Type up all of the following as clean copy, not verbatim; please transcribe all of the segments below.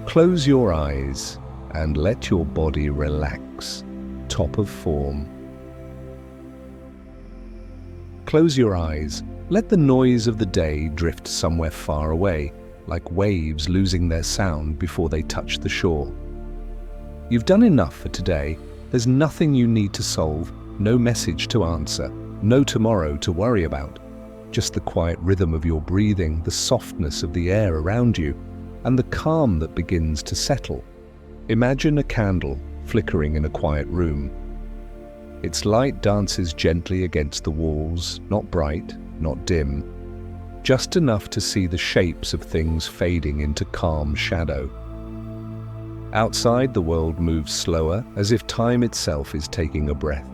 Close your eyes and let your body relax, top of form. Close your eyes, let the noise of the day drift somewhere far away, like waves losing their sound before they touch the shore. You've done enough for today. There's nothing you need to solve, no message to answer, no tomorrow to worry about. Just the quiet rhythm of your breathing, the softness of the air around you, and the calm that begins to settle. Imagine a candle flickering in a quiet room. Its light dances gently against the walls, not bright, not dim, just enough to see the shapes of things fading into calm shadow. Outside, the world moves slower, as if time itself is taking a breath.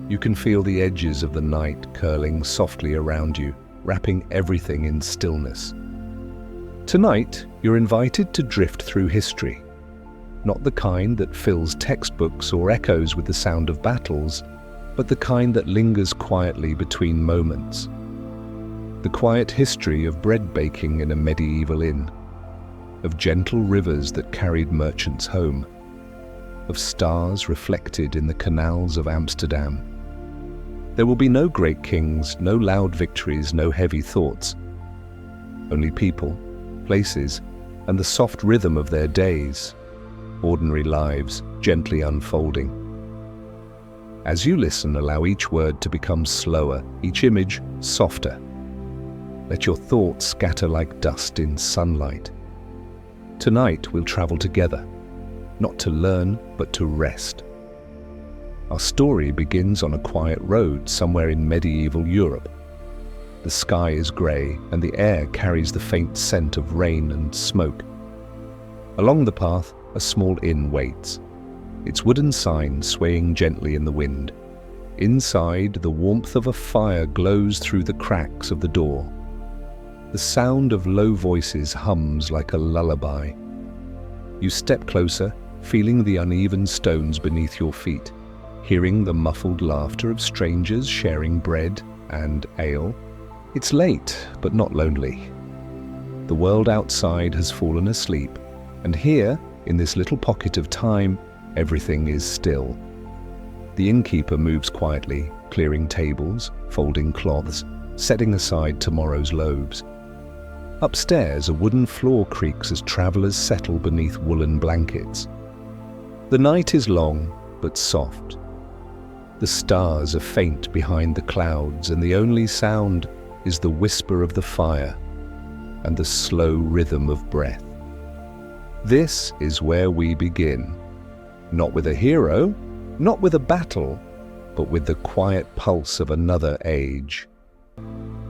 You can feel the edges of the night curling softly around you, wrapping everything in stillness. Tonight, you're invited to drift through history, not the kind that fills textbooks or echoes with the sound of battles, but the kind that lingers quietly between moments. The quiet history of bread baking in a medieval inn, of gentle rivers that carried merchants home, of stars reflected in the canals of Amsterdam. There will be no great kings, no loud victories, no heavy thoughts. Only people, places, and the soft rhythm of their days, ordinary lives gently unfolding. As you listen, allow each word to become slower, each image softer. Let your thoughts scatter like dust in sunlight. Tonight we'll travel together, not to learn, but to rest. Our story begins on a quiet road somewhere in medieval Europe. The sky is grey and the air carries the faint scent of rain and smoke. Along the path, a small inn waits, its wooden sign swaying gently in the wind. Inside, the warmth of a fire glows through the cracks of the door. The sound of low voices hums like a lullaby. You step closer, feeling the uneven stones beneath your feet, hearing the muffled laughter of strangers sharing bread and ale. It's late, but not lonely. The world outside has fallen asleep, and here, in this little pocket of time, everything is still. The innkeeper moves quietly, clearing tables, folding cloths, setting aside tomorrow's loaves. Upstairs, a wooden floor creaks as travelers settle beneath woolen blankets. The night is long, but soft. The stars are faint behind the clouds, and the only sound is the whisper of the fire and the slow rhythm of breath. This is where we begin, not with a hero, not with a battle, but with the quiet pulse of another age.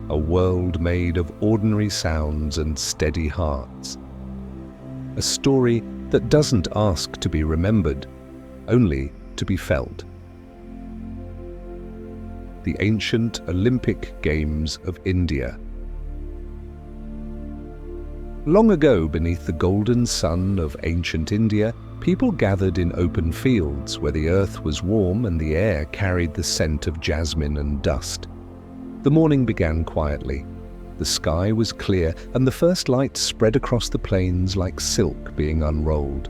A world made of ordinary sounds and steady hearts. A story that doesn't ask to be remembered, only to be felt. The ancient Olympic Games of India. Long ago, beneath the golden sun of ancient India, people gathered in open fields where the earth was warm and the air carried the scent of jasmine and dust. The morning began quietly. The sky was clear, and the first light spread across the plains like silk being unrolled.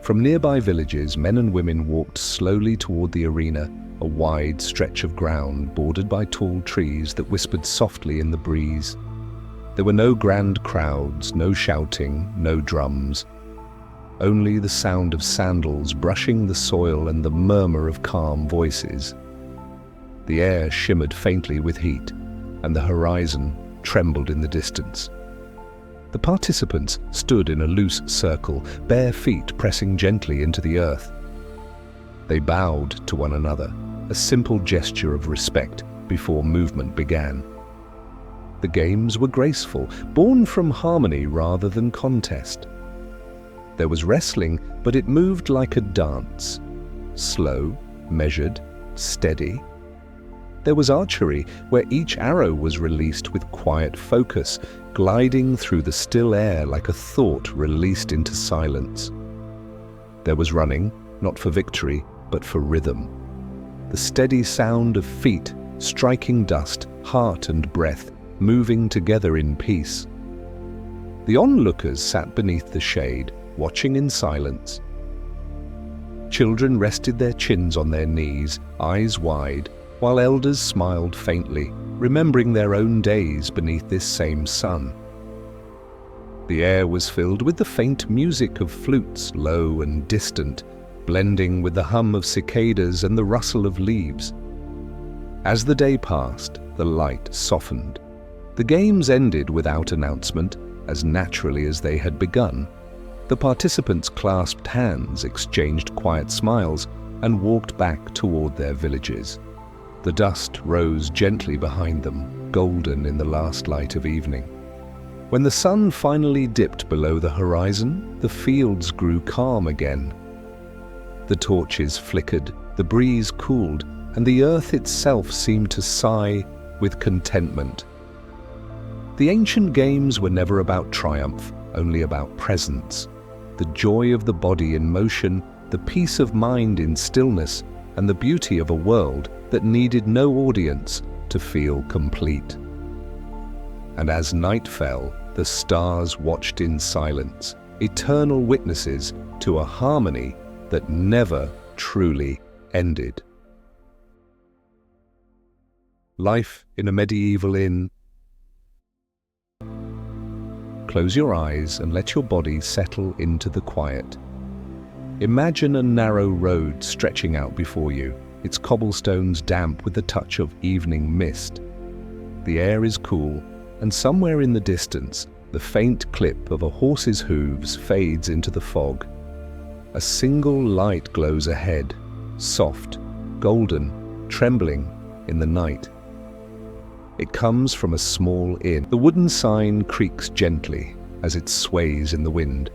From nearby villages, men and women walked slowly toward the arena, a wide stretch of ground bordered by tall trees that whispered softly in the breeze. There were no grand crowds, no shouting, no drums. Only the sound of sandals brushing the soil and the murmur of calm voices. The air shimmered faintly with heat, and the horizon trembled in the distance. The participants stood in a loose circle, bare feet pressing gently into the earth. They bowed to one another, a simple gesture of respect before movement began. The games were graceful, born from harmony rather than contest. There was wrestling, but it moved like a dance, slow, measured, steady. There was archery, where each arrow was released with quiet focus, gliding through the still air like a thought released into silence. There was running, not for victory, but for rhythm. The steady sound of feet striking dust, heart and breath, moving together in peace. The onlookers sat beneath the shade, watching in silence. Children rested their chins on their knees, eyes wide, while elders smiled faintly, remembering their own days beneath this same sun. The air was filled with the faint music of flutes, low and distant, blending with the hum of cicadas and the rustle of leaves. As the day passed, the light softened. The games ended without announcement, as naturally as they had begun. The participants clasped hands, exchanged quiet smiles, and walked back toward their villages. The dust rose gently behind them, golden in the last light of evening. When the sun finally dipped below the horizon, the fields grew calm again. The torches flickered, the breeze cooled, and the earth itself seemed to sigh with contentment. The ancient games were never about triumph, only about presence. The joy of the body in motion, the peace of mind in stillness, and the beauty of a world that needed no audience to feel complete. And as night fell, the stars watched in silence, eternal witnesses to a harmony that never truly ended. Life in a medieval inn. Close your eyes and let your body settle into the quiet. Imagine a narrow road stretching out before you, its cobblestones damp with the touch of evening mist. The air is cool, and somewhere in the distance, the faint clip of a horse's hooves fades into the fog. A single light glows ahead, soft, golden, trembling in the night. It comes from a small inn. The wooden sign creaks gently as it sways in the wind.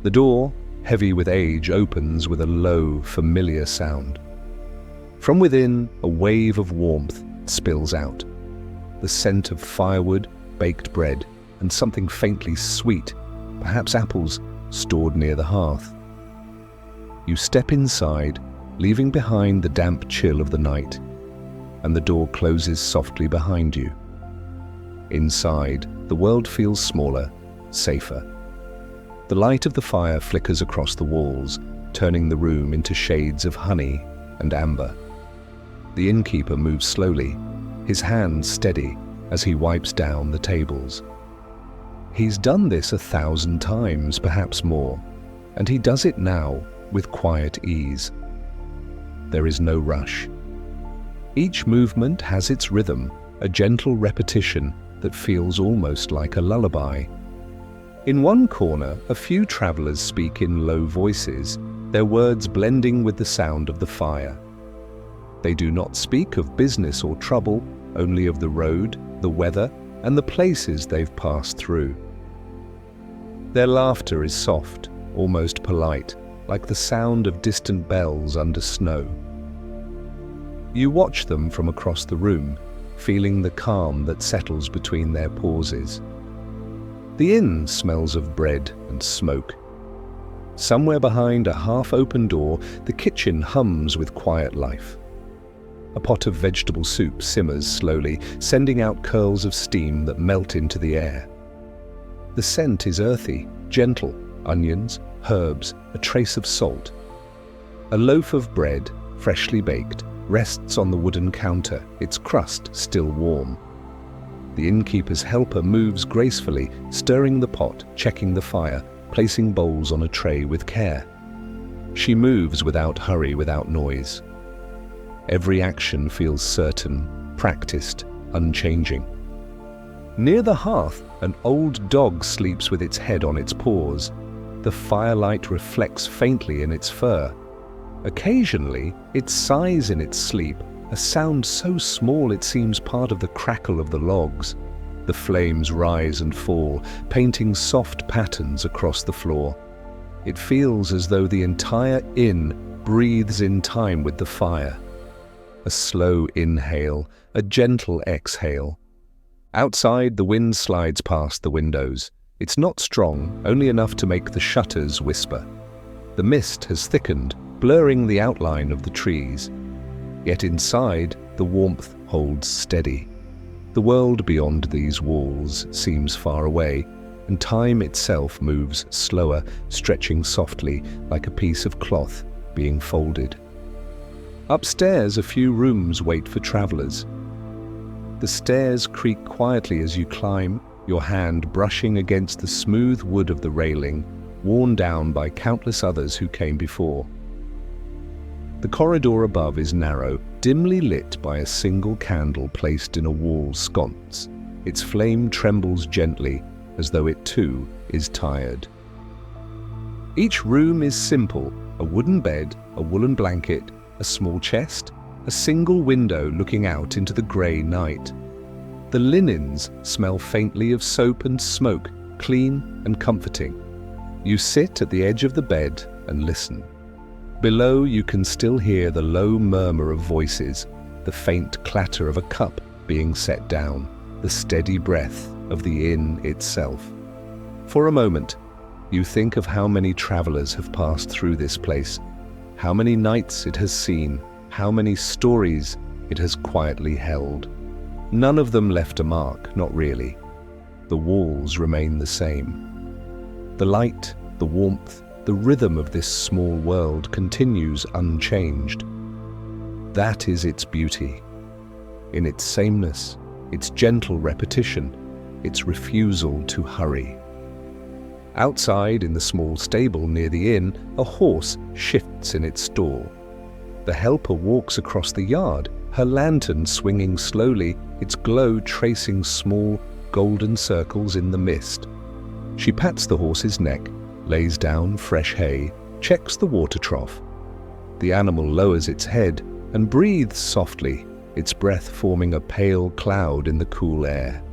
The door, heavy with age, opens with a low, familiar sound. From within, a wave of warmth spills out. The scent of firewood, baked bread, and something faintly sweet, perhaps apples, stored near the hearth. You step inside, leaving behind the damp chill of the night, and the door closes softly behind you. Inside, the world feels smaller, safer. The light of the fire flickers across the walls, turning the room into shades of honey and amber. The innkeeper moves slowly, his hands steady as he wipes down the tables. He's done this 1,000 times, perhaps more, and he does it now with quiet ease. There is no rush. Each movement has its rhythm, a gentle repetition that feels almost like a lullaby. In one corner, a few travelers speak in low voices, their words blending with the sound of the fire. They do not speak of business or trouble, only of the road, the weather, and the places they've passed through. Their laughter is soft, almost polite, like the sound of distant bells under snow. You watch them from across the room, feeling the calm that settles between their pauses. The inn smells of bread and smoke. Somewhere behind a half-open door, the kitchen hums with quiet life. A pot of vegetable soup simmers slowly, sending out curls of steam that melt into the air. The scent is earthy, gentle, onions, herbs, a trace of salt. A loaf of bread, freshly baked, rests on the wooden counter, its crust still warm. The innkeeper's helper moves gracefully, stirring the pot, checking the fire, placing bowls on a tray with care. She moves without hurry, without noise. Every action feels certain, practiced, unchanging. Near the hearth, an old dog sleeps with its head on its paws. The firelight reflects faintly in its fur. Occasionally, it sighs in its sleep, a sound so small it seems part of the crackle of the logs. The flames rise and fall, painting soft patterns across the floor. It feels as though the entire inn breathes in time with the fire. A slow inhale, a gentle exhale. Outside, the wind slides past the windows. It's not strong, only enough to make the shutters whisper. The mist has thickened, blurring the outline of the trees. Yet inside, the warmth holds steady. The world beyond these walls seems far away, and time itself moves slower, stretching softly like a piece of cloth being folded. Upstairs, a few rooms wait for travelers. The stairs creak quietly as you climb, your hand brushing against the smooth wood of the railing, worn down by countless others who came before. The corridor above is narrow, dimly lit by a single candle placed in a wall sconce. Its flame trembles gently, as though it too is tired. Each room is simple: a wooden bed, a woolen blanket, a small chest, a single window looking out into the grey night. The linens smell faintly of soap and smoke, clean and comforting. You sit at the edge of the bed and listen. Below, you can still hear the low murmur of voices, the faint clatter of a cup being set down, the steady breath of the inn itself. For a moment, you think of how many travelers have passed through this place, how many nights it has seen, how many stories it has quietly held. None of them left a mark, not really. The walls remain the same. The light, the warmth, the rhythm of this small world continues unchanged. That is its beauty. In its sameness, its gentle repetition, its refusal to hurry. Outside, in the small stable near the inn, a horse shifts in its stall. The helper walks across the yard, her lantern swinging slowly, its glow tracing small, golden circles in the mist. She pats the horse's neck, lays down fresh hay, checks the water trough. The animal lowers its head and breathes softly, its breath forming a pale cloud in the cool air.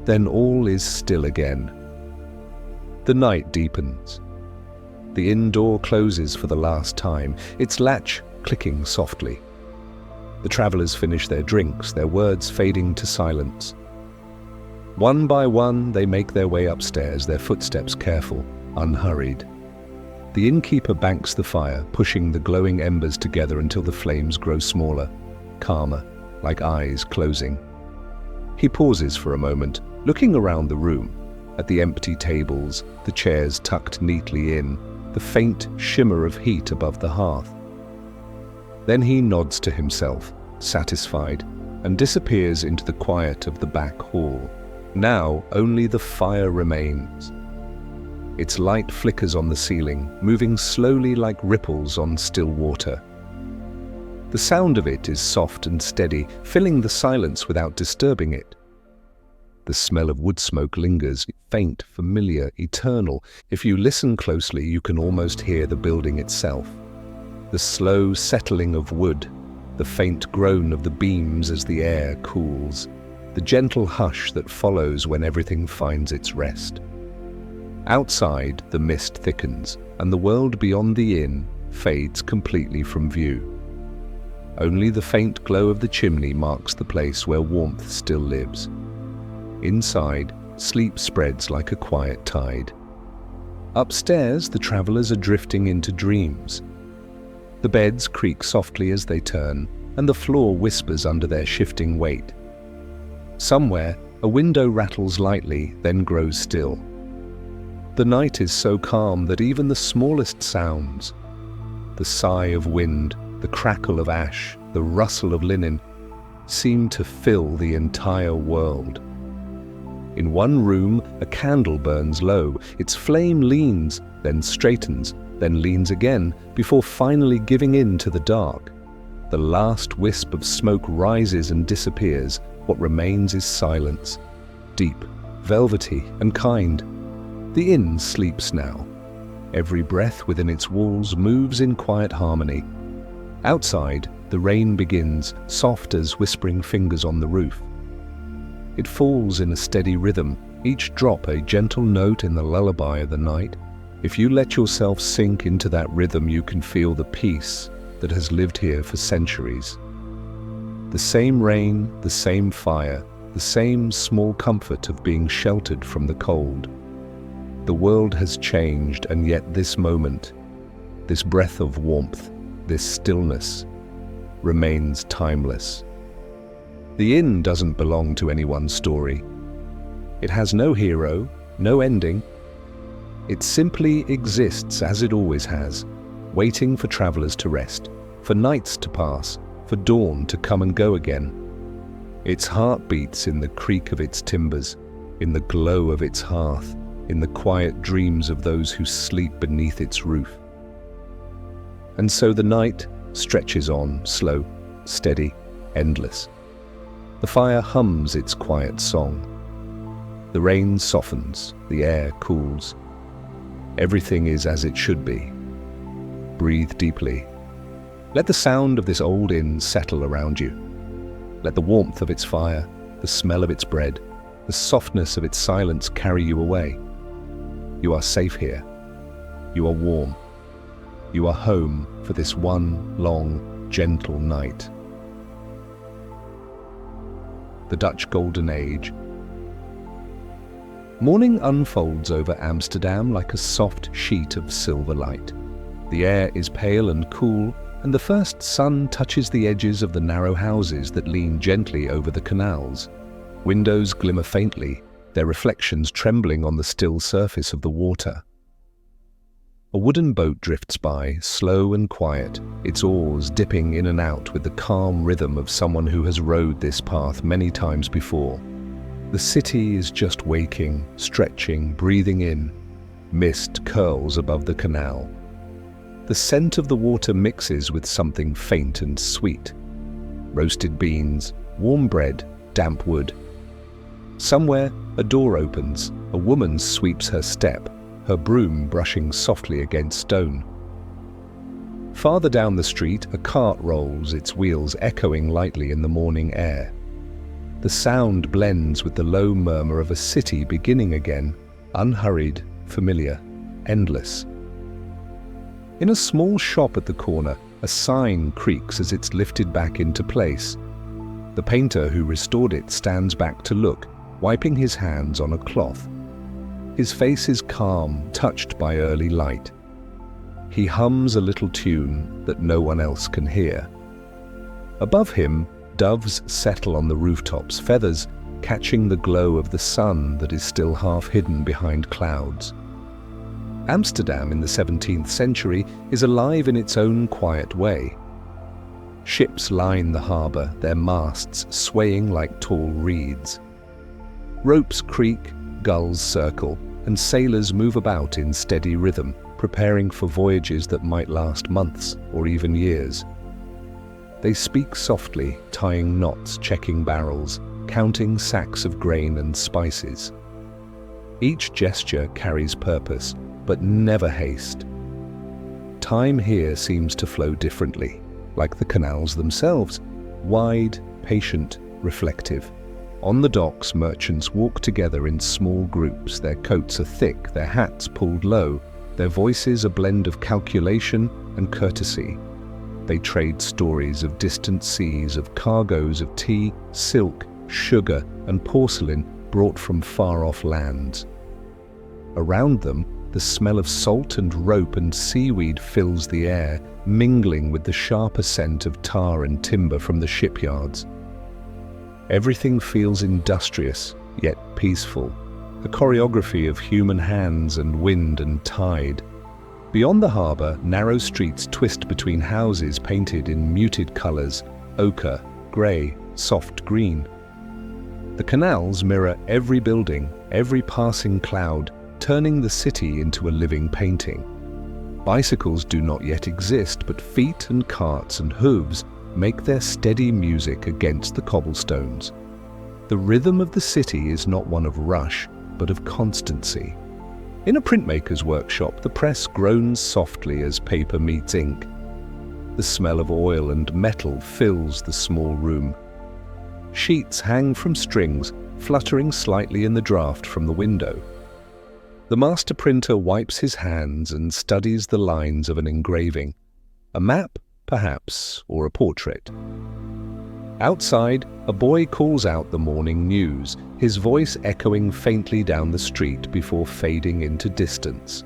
Then all is still again. The night deepens. The inn door closes for the last time, its latch clicking softly. The travelers finish their drinks, their words fading to silence. One by one, they make their way upstairs, their footsteps careful, unhurried. The innkeeper banks the fire, pushing the glowing embers together until the flames grow smaller, calmer, like eyes closing. He pauses for a moment, looking around the room, at the empty tables, the chairs tucked neatly in, the faint shimmer of heat above the hearth. Then he nods to himself, satisfied, and disappears into the quiet of the back hall. Now only the fire remains. Its light flickers on the ceiling, moving slowly like ripples on still water. The sound of it is soft and steady, filling the silence without disturbing it. The smell of wood smoke lingers, faint, familiar, eternal. If you listen closely, you can almost hear the building itself. The slow settling of wood, the faint groan of the beams as the air cools, the gentle hush that follows when everything finds its rest. Outside, the mist thickens, and the world beyond the inn fades completely from view. Only the faint glow of the chimney marks the place where warmth still lives. Inside, sleep spreads like a quiet tide. Upstairs, the travelers are drifting into dreams. The beds creak softly as they turn, and the floor whispers under their shifting weight. Somewhere, a window rattles lightly, then grows still. The night is so calm that even the smallest sounds, the sigh of wind, the crackle of ash, the rustle of linen, seem to fill the entire world. In one room, a candle burns low. Its flame leans, then straightens, then leans again, before finally giving in to the dark. The last wisp of smoke rises and disappears. What remains is silence, deep, velvety, and kind. The inn sleeps now. Every breath within its walls moves in quiet harmony. Outside, the rain begins, soft as whispering fingers on the roof. It falls in a steady rhythm, each drop a gentle note in the lullaby of the night. If you let yourself sink into that rhythm, you can feel the peace that has lived here for centuries. The same rain, the same fire, the same small comfort of being sheltered from the cold. The world has changed, and yet this moment, this breath of warmth, this stillness, remains timeless. The inn doesn't belong to any one story. It has no hero, no ending. It simply exists as it always has, waiting for travelers to rest, for nights to pass, for dawn to come and go again. Its heart beats in the creak of its timbers, in the glow of its hearth, in the quiet dreams of those who sleep beneath its roof. And so the night stretches on, slow, steady, endless. The fire hums its quiet song. The rain softens, the air cools. Everything is as it should be. Breathe deeply. Let the sound of this old inn settle around you. Let the warmth of its fire, the smell of its bread, the softness of its silence carry you away. You are safe here. You are warm. You are home for this one long, gentle night. The Dutch Golden Age. Morning unfolds over Amsterdam like a soft sheet of silver light. The air is pale and cool, and the first sun touches the edges of the narrow houses that lean gently over the canals. Windows glimmer faintly, their reflections trembling on the still surface of the water. A wooden boat drifts by, slow and quiet, its oars dipping in and out with the calm rhythm of someone who has rowed this path many times before. The city is just waking, stretching, breathing in. Mist curls above the canal. The scent of the water mixes with something faint and sweet. Roasted beans, warm bread, damp wood. Somewhere, a door opens. A woman sweeps her step, her broom brushing softly against stone. Farther down the street, a cart rolls, its wheels echoing lightly in the morning air. The sound blends with the low murmur of a city beginning again, unhurried, familiar, endless. In a small shop at the corner, a sign creaks as it's lifted back into place. The painter who restored it stands back to look, wiping his hands on a cloth. His face is calm, touched by early light. He hums a little tune that no one else can hear. Above him, doves settle on the rooftops, feathers catching the glow of the sun that is still half hidden behind clouds. Amsterdam in the 17th century is alive in its own quiet way. Ships line the harbour, their masts swaying like tall reeds. Ropes creak, gulls circle, and sailors move about in steady rhythm, preparing for voyages that might last months or even years. They speak softly, tying knots, checking barrels, counting sacks of grain and spices. Each gesture carries purpose, but never haste. Time here seems to flow differently, like the canals themselves, wide, patient, reflective. On the docks, merchants walk together in small groups. Their coats are thick, their hats pulled low, their voices a blend of calculation and courtesy. They trade stories of distant seas, of cargoes of tea, silk, sugar, and porcelain brought from far-off lands. Around them, the smell of salt and rope and seaweed fills the air, mingling with the sharper scent of tar and timber from the shipyards. Everything feels industrious, yet peaceful, a choreography of human hands and wind and tide. Beyond the harbour, narrow streets twist between houses painted in muted colours, ochre, grey, soft green. The canals mirror every building, every passing cloud, turning the city into a living painting. Bicycles do not yet exist, but feet and carts and hooves make their steady music against the cobblestones. The rhythm of the city is not one of rush, but of constancy. In a printmaker's workshop, the press groans softly as paper meets ink. The smell of oil and metal fills the small room. Sheets hang from strings, fluttering slightly in the draft from the window. The master printer wipes his hands and studies the lines of an engraving. A map, perhaps, or a portrait. Outside, a boy calls out the morning news, his voice echoing faintly down the street before fading into distance.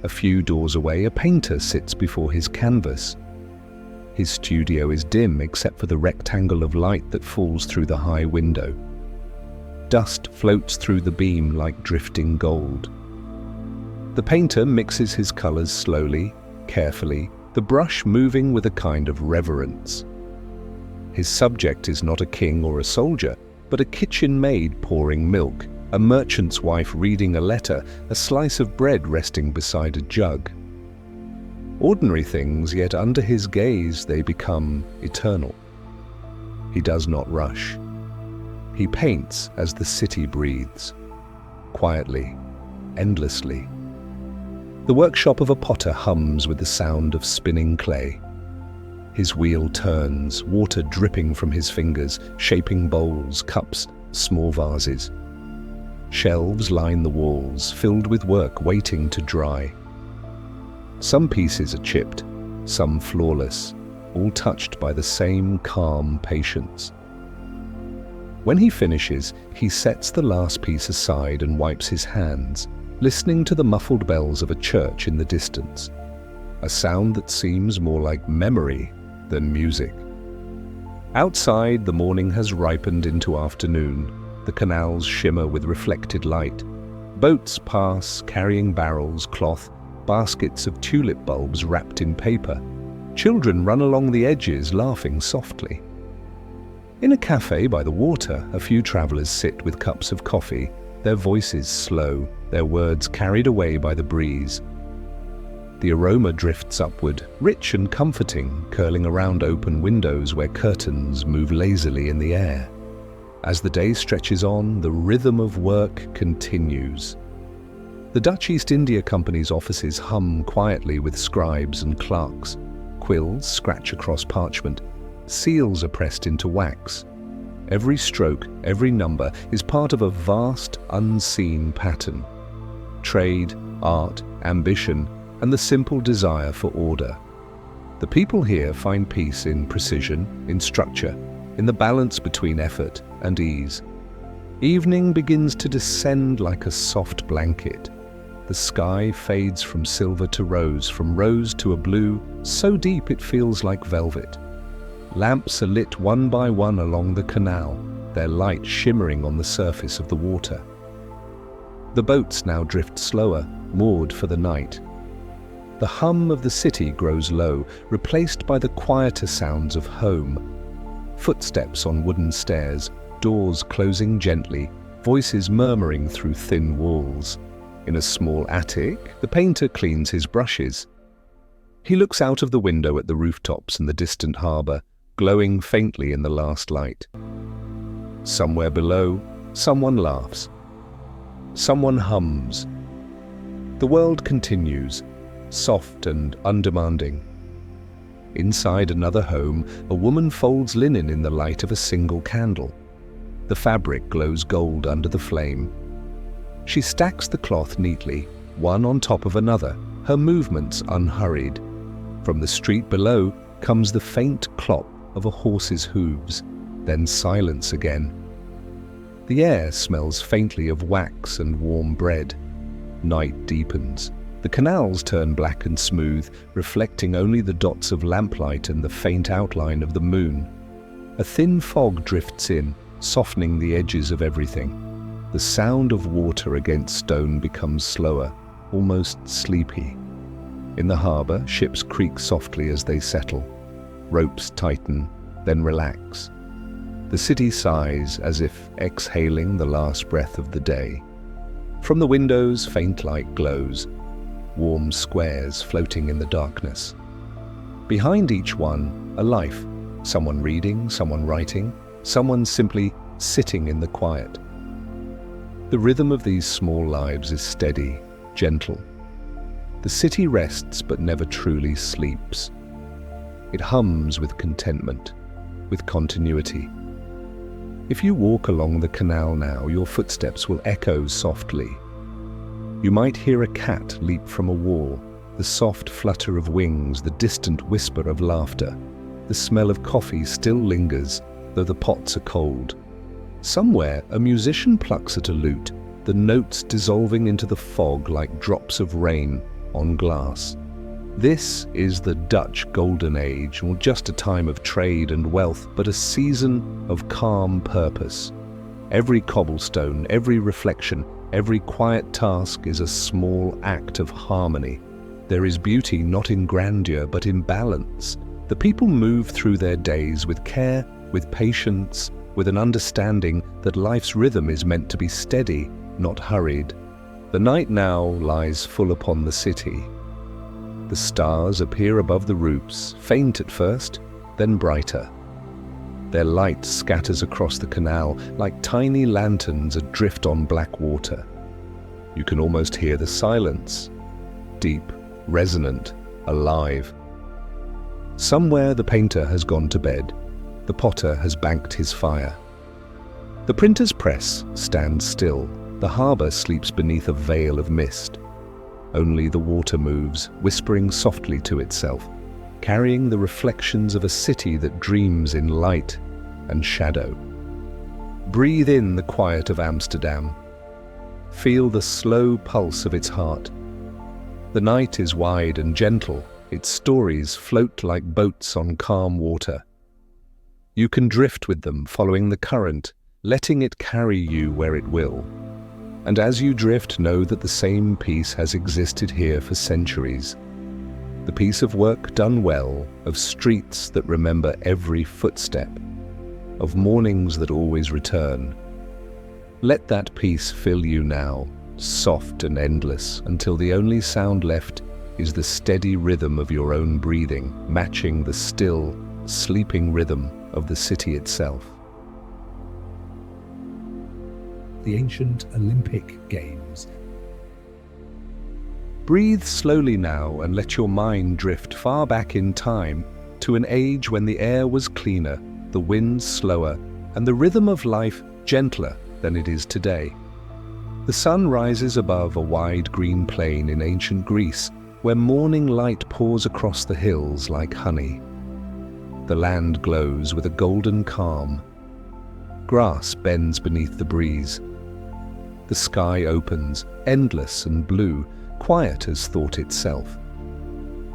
A few doors away, a painter sits before his canvas. His studio is dim except for the rectangle of light that falls through the high window. Dust floats through the beam like drifting gold. The painter mixes his colors slowly, carefully, the brush moving with a kind of reverence. His subject is not a king or a soldier, but a kitchen maid pouring milk, a merchant's wife reading a letter, a slice of bread resting beside a jug. Ordinary things, yet under his gaze they become eternal. He does not rush. He paints as the city breathes, quietly, endlessly. The workshop of a potter hums with the sound of spinning clay. His wheel turns, water dripping from his fingers, shaping bowls, cups, small vases. Shelves line the walls, filled with work waiting to dry. Some pieces are chipped, some flawless, all touched by the same calm patience. When he finishes, he sets the last piece aside and wipes his hands, listening to the muffled bells of a church in the distance, a sound that seems more like memory than music. Outside, the morning has ripened into afternoon. The canals shimmer with reflected light. Boats pass, carrying barrels, cloth, baskets of tulip bulbs wrapped in paper. Children run along the edges, laughing softly. In a cafe by the water, a few travelers sit with cups of coffee, their voices slow, their words carried away by the breeze. The aroma drifts upward, rich and comforting, curling around open windows where curtains move lazily in the air. As the day stretches on, the rhythm of work continues. The Dutch East India Company's offices hum quietly with scribes and clerks. Quills scratch across parchment. Seals are pressed into wax. Every stroke, every number is part of a vast, unseen pattern. Trade, art, ambition, and the simple desire for order. The people here find peace in precision, in structure, in the balance between effort and ease. Evening begins to descend like a soft blanket. The sky fades from silver to rose, from rose to a blue, so deep it feels like velvet. Lamps are lit one by one along the canal, their light shimmering on the surface of the water. The boats now drift slower, moored for the night. The hum of the city grows low, replaced by the quieter sounds of home. Footsteps on wooden stairs, doors closing gently, voices murmuring through thin walls. In a small attic, the painter cleans his brushes. He looks out of the window at the rooftops and the distant harbour, glowing faintly in the last light. Somewhere below, someone laughs. Someone hums. The world continues, soft and undemanding. Inside another home, a woman folds linen in the light of a single candle. The fabric glows gold under the flame. She stacks the cloth neatly, one on top of another, her movements unhurried. From the street below comes the faint clop of a horse's hooves, then silence again. The air smells faintly of wax and warm bread. Night deepens. The canals turn black and smooth, reflecting only the dots of lamplight and the faint outline of the moon. A thin fog drifts in, softening the edges of everything. The sound of water against stone becomes slower, almost sleepy. In the harbour, ships creak softly as they settle. Ropes tighten, then relax. The city sighs as if exhaling the last breath of the day. From the windows, faint light glows, warm squares floating in the darkness. Behind each one, a life, someone reading, someone writing, someone simply sitting in the quiet. The rhythm of these small lives is steady, gentle. The city rests but never truly sleeps. It hums with contentment, with continuity. If you walk along the canal now, your footsteps will echo softly. You might hear a cat leap from a wall, the soft flutter of wings, the distant whisper of laughter. The smell of coffee still lingers, though the pots are cold. Somewhere, a musician plucks at a lute, the notes dissolving into the fog like drops of rain on glass. This is the Dutch Golden Age, not just a time of trade and wealth, but a season of calm purpose. Every cobblestone, every reflection, every quiet task is a small act of harmony. There is beauty not in grandeur, but in balance. The people move through their days with care, with patience, with an understanding that life's rhythm is meant to be steady, not hurried. The night now lies full upon the city. The stars appear above the roofs, faint at first, then brighter. Their light scatters across the canal like tiny lanterns adrift on black water. You can almost hear the silence, deep, resonant, alive. Somewhere the painter has gone to bed. The potter has banked his fire. The printer's press stands still. The harbour sleeps beneath a veil of mist. Only the water moves, whispering softly to itself, carrying the reflections of a city that dreams in light and shadow. Breathe in the quiet of Amsterdam. Feel the slow pulse of its heart. The night is wide and gentle. Its stories float like boats on calm water. You can drift with them, following the current, letting it carry you where it will. And as you drift, know that the same peace has existed here for centuries. The peace of work done well, of streets that remember every footstep, of mornings that always return. Let that peace fill you now, soft and endless, until the only sound left is the steady rhythm of your own breathing, matching the still, sleeping rhythm of the city itself. The ancient Olympic Games. Breathe slowly now and let your mind drift far back in time to an age when the air was cleaner, the wind slower, and the rhythm of life gentler than it is today. The sun rises above a wide green plain in ancient Greece, where morning light pours across the hills like honey. The land glows with a golden calm. Grass bends beneath the breeze. The sky opens, endless and blue, quiet as thought itself.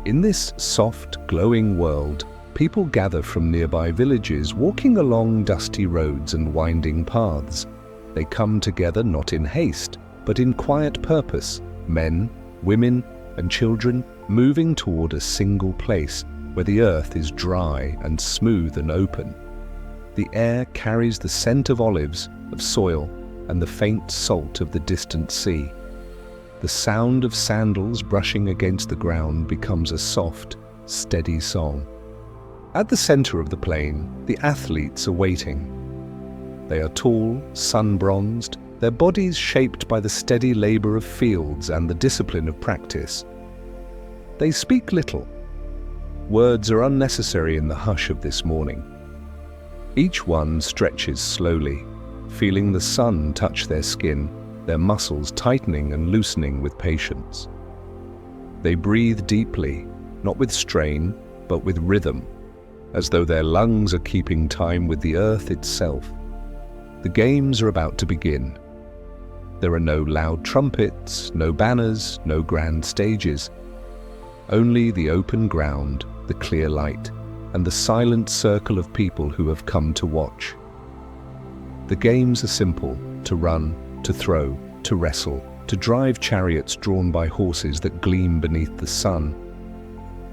In this soft, glowing world, people gather from nearby villages, walking along dusty roads and winding paths. They come together not in haste, but in quiet purpose, men, women, and children moving toward a single place where the earth is dry and smooth and open. The air carries the scent of olives, of soil, and the faint salt of the distant sea. The sound of sandals brushing against the ground becomes a soft, steady song. At the center of the plain, the athletes are waiting. They are tall, sun-bronzed, their bodies shaped by the steady labor of fields and the discipline of practice. They speak little. Words are unnecessary in the hush of this morning. Each one stretches slowly, feeling the sun touch their skin, their muscles tightening and loosening with patience. They breathe deeply, not with strain, but with rhythm, as though their lungs are keeping time with the earth itself. The games are about to begin. There are no loud trumpets, no banners, no grand stages. Only the open ground, the clear light, and the silent circle of people who have come to watch. The games are simple: to run, to throw, to wrestle, to drive chariots drawn by horses that gleam beneath the sun.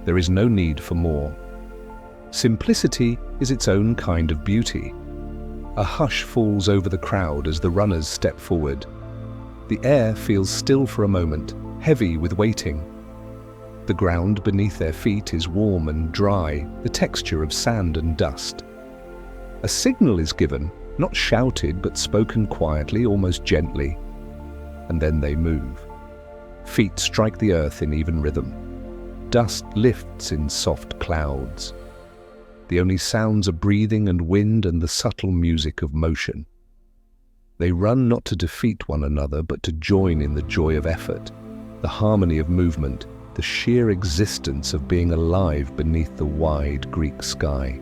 There is no need for more. Simplicity is its own kind of beauty. A hush falls over the crowd as the runners step forward. The air feels still for a moment, heavy with waiting. The ground beneath their feet is warm and dry, the texture of sand and dust. A signal is given, not shouted but spoken quietly, almost gently. And then they move. Feet strike the earth in even rhythm. Dust lifts in soft clouds. The only sounds are breathing and wind and the subtle music of motion. They run not to defeat one another, but to join in the joy of effort, the harmony of movement, the sheer existence of being alive beneath the wide Greek sky.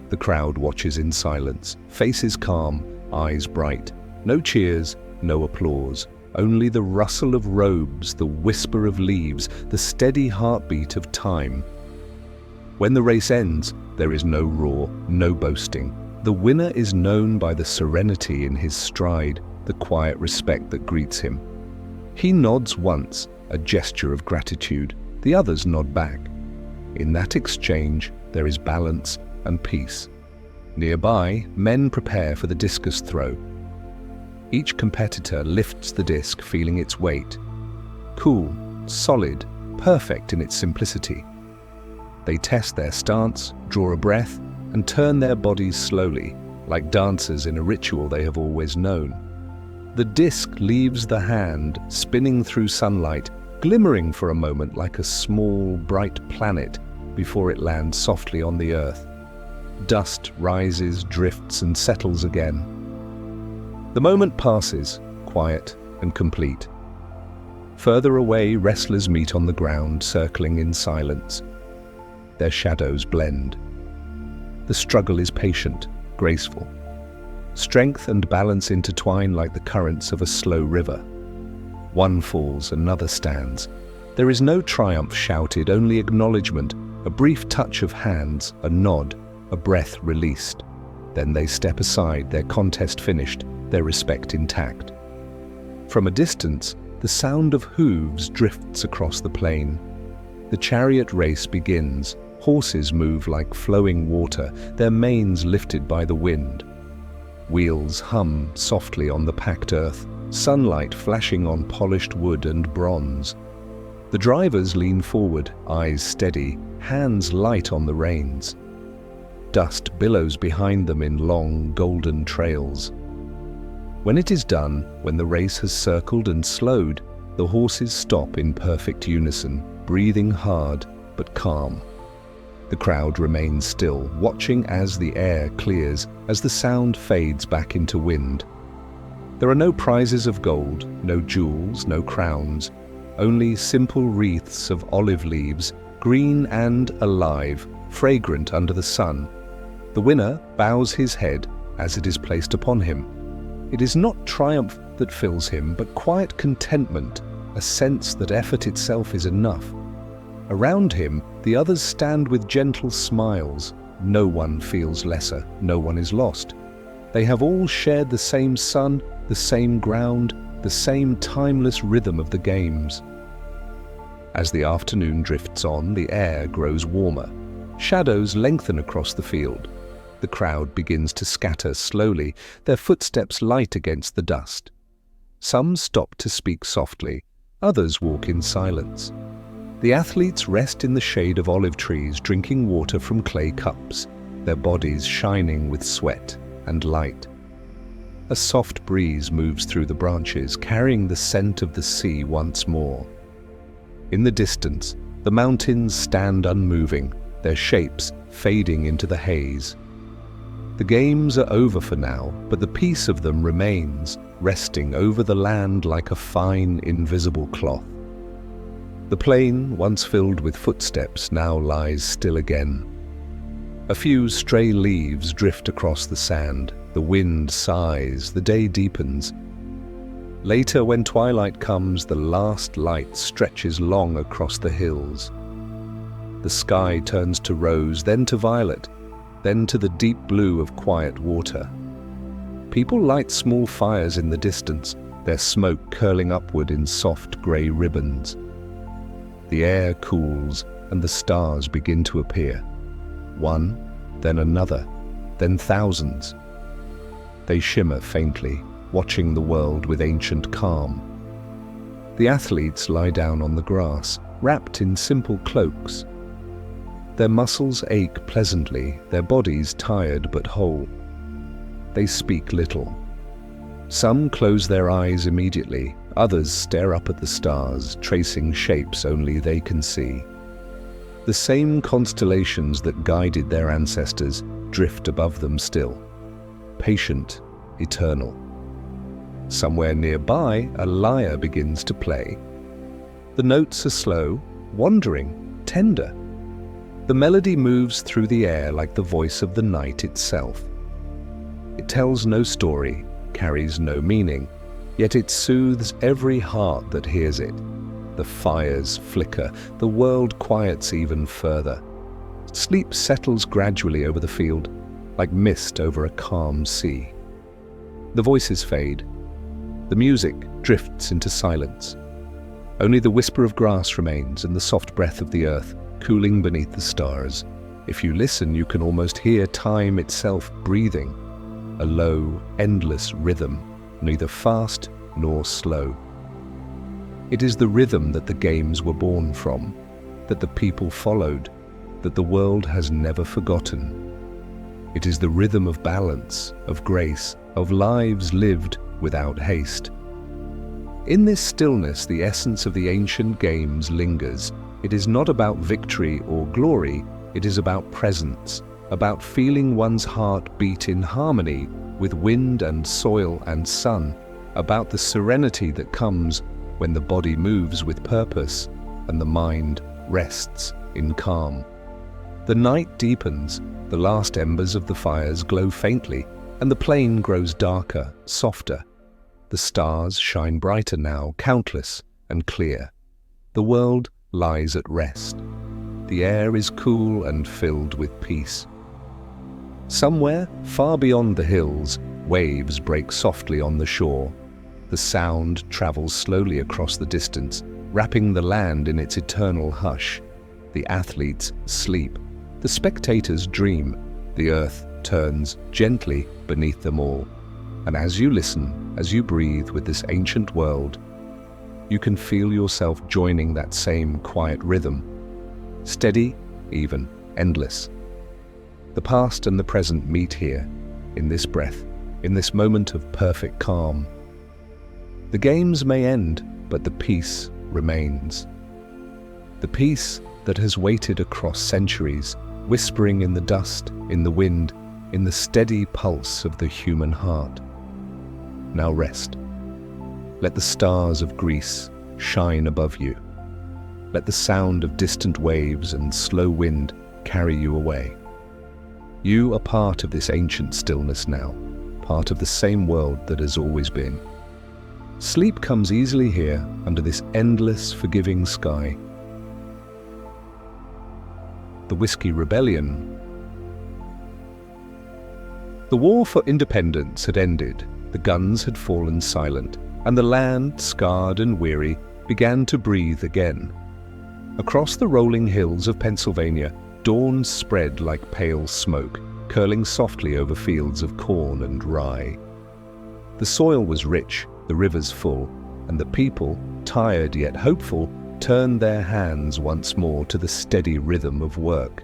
The crowd watches in silence, faces calm, eyes bright. No cheers, no applause, only the rustle of robes, the whisper of leaves, the steady heartbeat of time. When the race ends, there is no roar, no boasting. The winner is known by the serenity in his stride, the quiet respect that greets him. He nods once, a gesture of gratitude. The others nod back. In that exchange, there is balance and peace. Nearby, men prepare for the discus throw. Each competitor lifts the disc, feeling its weight. Cool, solid, perfect in its simplicity. They test their stance, draw a breath, and turn their bodies slowly, like dancers in a ritual they have always known. The disc leaves the hand, spinning through sunlight, glimmering for a moment like a small, bright planet before it lands softly on the earth. Dust rises, drifts, and settles again. The moment passes, quiet and complete. Further away, wrestlers meet on the ground, circling in silence. Their shadows blend. The struggle is patient, graceful. Strength and balance intertwine like the currents of a slow river. One falls, another stands. There is no triumph shouted, only acknowledgement, a brief touch of hands, a nod, a breath released. Then they step aside, their contest finished, their respect intact. From a distance, the sound of hooves drifts across the plain. The chariot race begins. Horses move like flowing water, their manes lifted by the wind. Wheels hum softly on the packed earth, sunlight flashing on polished wood and bronze. The drivers lean forward, eyes steady, hands light on the reins. Dust billows behind them in long, golden trails. When it is done, when the race has circled and slowed, the horses stop in perfect unison, breathing hard but calm. The crowd remains still, watching as the air clears, as the sound fades back into wind. There are no prizes of gold, no jewels, no crowns, only simple wreaths of olive leaves, green and alive, fragrant under the sun. The winner bows his head as it is placed upon him. It is not triumph that fills him, but quiet contentment, a sense that effort itself is enough. Around him, the others stand with gentle smiles. No one feels lesser, no one is lost. They have all shared the same sun, the same ground, the same timeless rhythm of the games. As the afternoon drifts on, the air grows warmer. Shadows lengthen across the field. The crowd begins to scatter slowly, their footsteps light against the dust. Some stop to speak softly, others walk in silence. The athletes rest in the shade of olive trees, drinking water from clay cups, their bodies shining with sweat and light. A soft breeze moves through the branches, carrying the scent of the sea once more. In the distance, the mountains stand unmoving, their shapes fading into the haze. The games are over for now, but the peace of them remains, resting over the land like a fine, invisible cloth. The plain, once filled with footsteps, now lies still again. A few stray leaves drift across the sand, the wind sighs, the day deepens. Later, when twilight comes, the last light stretches long across the hills. The sky turns to rose, then to violet, then to the deep blue of quiet water. People light small fires in the distance, their smoke curling upward in soft grey ribbons. The air cools and the stars begin to appear. One, then another, then thousands. They shimmer faintly, watching the world with ancient calm. The athletes lie down on the grass, wrapped in simple cloaks. Their muscles ache pleasantly, their bodies tired but whole. They speak little. Some close their eyes immediately, others stare up at the stars, tracing shapes only they can see. The same constellations that guided their ancestors drift above them still, patient, eternal. Somewhere nearby, a lyre begins to play. The notes are slow, wandering, tender. The melody moves through the air like the voice of the night itself. It tells no story, carries no meaning, yet it soothes every heart that hears it. The fires flicker, the world quiets even further. Sleep settles gradually over the field. like mist over a calm sea. The voices fade. The music drifts into silence. Only the whisper of grass remains and the soft breath of the earth cooling beneath the stars. If you listen, you can almost hear time itself breathing, a low, endless rhythm, neither fast nor slow. It is the rhythm that the games were born from, that the people followed, that the world has never forgotten. It is the rhythm of balance, of grace, of lives lived without haste. In this stillness, the essence of the ancient games lingers. It is not about victory or glory, it is about presence, about feeling one's heart beat in harmony with wind and soil and sun, about the serenity that comes when the body moves with purpose and the mind rests in calm. The night deepens, the last embers of the fires glow faintly, and the plain grows darker, softer. The stars shine brighter now, countless and clear. The world lies at rest. The air is cool and filled with peace. Somewhere, far beyond the hills, waves break softly on the shore. The sound travels slowly across the distance, wrapping the land in its eternal hush. The athletes sleep. The spectators dream. The earth turns gently beneath them all. And as you listen, as you breathe with this ancient world, you can feel yourself joining that same quiet rhythm. Steady, even, endless. The past and the present meet here, in this breath, in this moment of perfect calm. The games may end, but the peace remains. The peace that has waited across centuries, whispering in the dust, in the wind, in the steady pulse of the human heart. Now rest. Let the stars of Greece shine above you. Let the sound of distant waves and slow wind carry you away. You are part of this ancient stillness now, part of the same world that has always been. Sleep comes easily here under this endless, forgiving sky. The Whiskey Rebellion. The war for independence had ended, the guns had fallen silent, and the land, scarred and weary, began to breathe again. Across the rolling hills of Pennsylvania, dawn spread like pale smoke, curling softly over fields of corn and rye. The soil was rich, the rivers full, and the people, tired yet hopeful, turned their hands once more to the steady rhythm of work.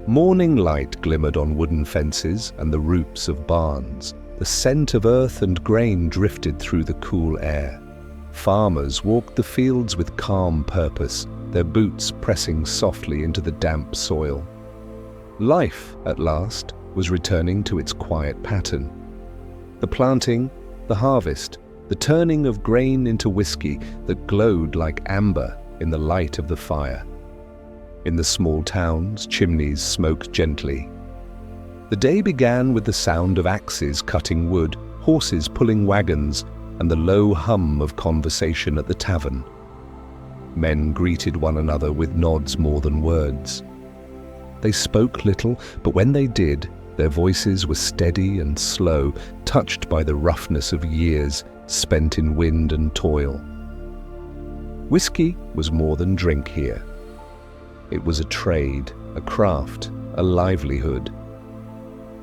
Morning light glimmered on wooden fences and the roofs of barns. The scent of earth and grain drifted through the cool air. Farmers walked the fields with calm purpose, their boots pressing softly into the damp soil. Life, at last, was returning to its quiet pattern. The planting, the harvest, the turning of grain into whiskey that glowed like amber in the light of the fire. In the small towns, chimneys smoked gently. The day began with the sound of axes cutting wood, horses pulling wagons, and the low hum of conversation at the tavern. Men greeted one another with nods more than words. They spoke little, but when they did, their voices were steady and slow, touched by the roughness of years spent in wind and toil. Whiskey was more than drink here. It was a trade, a craft, a livelihood.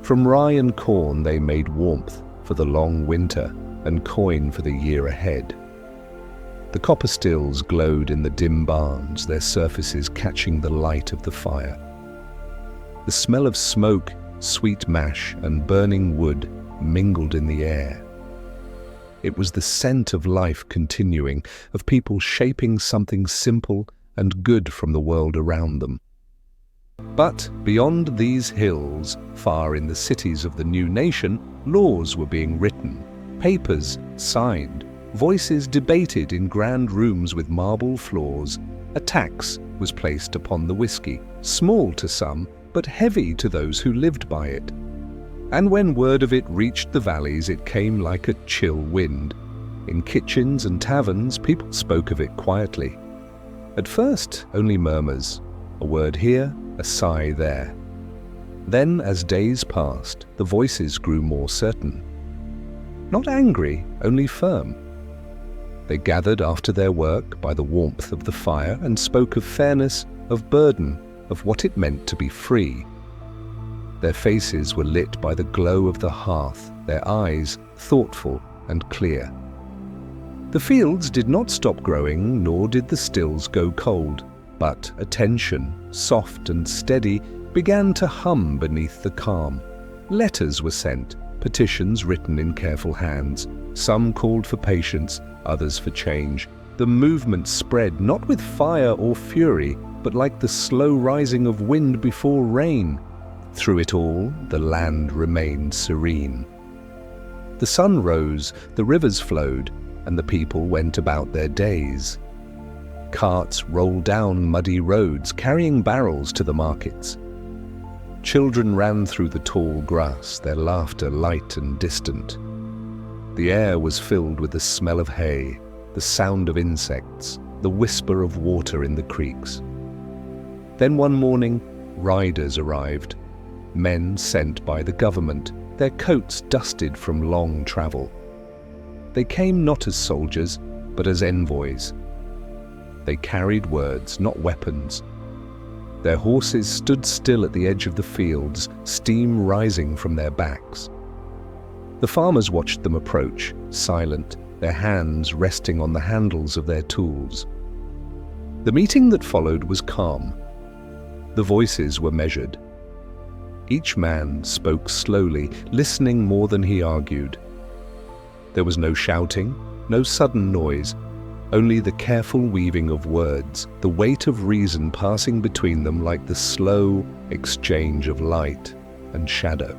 From rye and corn they made warmth for the long winter and coin for the year ahead. The copper stills glowed in the dim barns, their surfaces catching the light of the fire. The smell of smoke, sweet mash, and burning wood mingled in the air. It was the scent of life continuing, of people shaping something simple and good from the world around them. But beyond these hills, far in the cities of the new nation, laws were being written, papers signed, voices debated in grand rooms with marble floors. A tax was placed upon the whiskey, small to some, but heavy to those who lived by it. And when word of it reached the valleys, it came like a chill wind. In kitchens and taverns, people spoke of it quietly. At first, only murmurs, a word here, a sigh there. Then, as days passed, the voices grew more certain. Not angry, only firm. They gathered after their work by the warmth of the fire and spoke of fairness, of burden, of what it meant to be free. Their faces were lit by the glow of the hearth, their eyes thoughtful and clear. The fields did not stop growing, nor did the stills go cold, but attention, soft and steady, began to hum beneath the calm. Letters were sent, petitions written in careful hands. Some called for patience, others for change. The movement spread not with fire or fury, but like the slow rising of wind before rain. Through it all, the land remained serene. The sun rose, the rivers flowed, and the people went about their days. Carts rolled down muddy roads, carrying barrels to the markets. Children ran through the tall grass, their laughter light and distant. The air was filled with the smell of hay, the sound of insects, the whisper of water in the creeks. Then one morning, riders arrived, men sent by the government, their coats dusted from long travel. They came not as soldiers, but as envoys. They carried words, not weapons. Their horses stood still at the edge of the fields, steam rising from their backs. The farmers watched them approach, silent, their hands resting on the handles of their tools. The meeting that followed was calm. The voices were measured. Each man spoke slowly, listening more than he argued. There was no shouting, no sudden noise, only the careful weaving of words, the weight of reason passing between them like the slow exchange of light and shadow.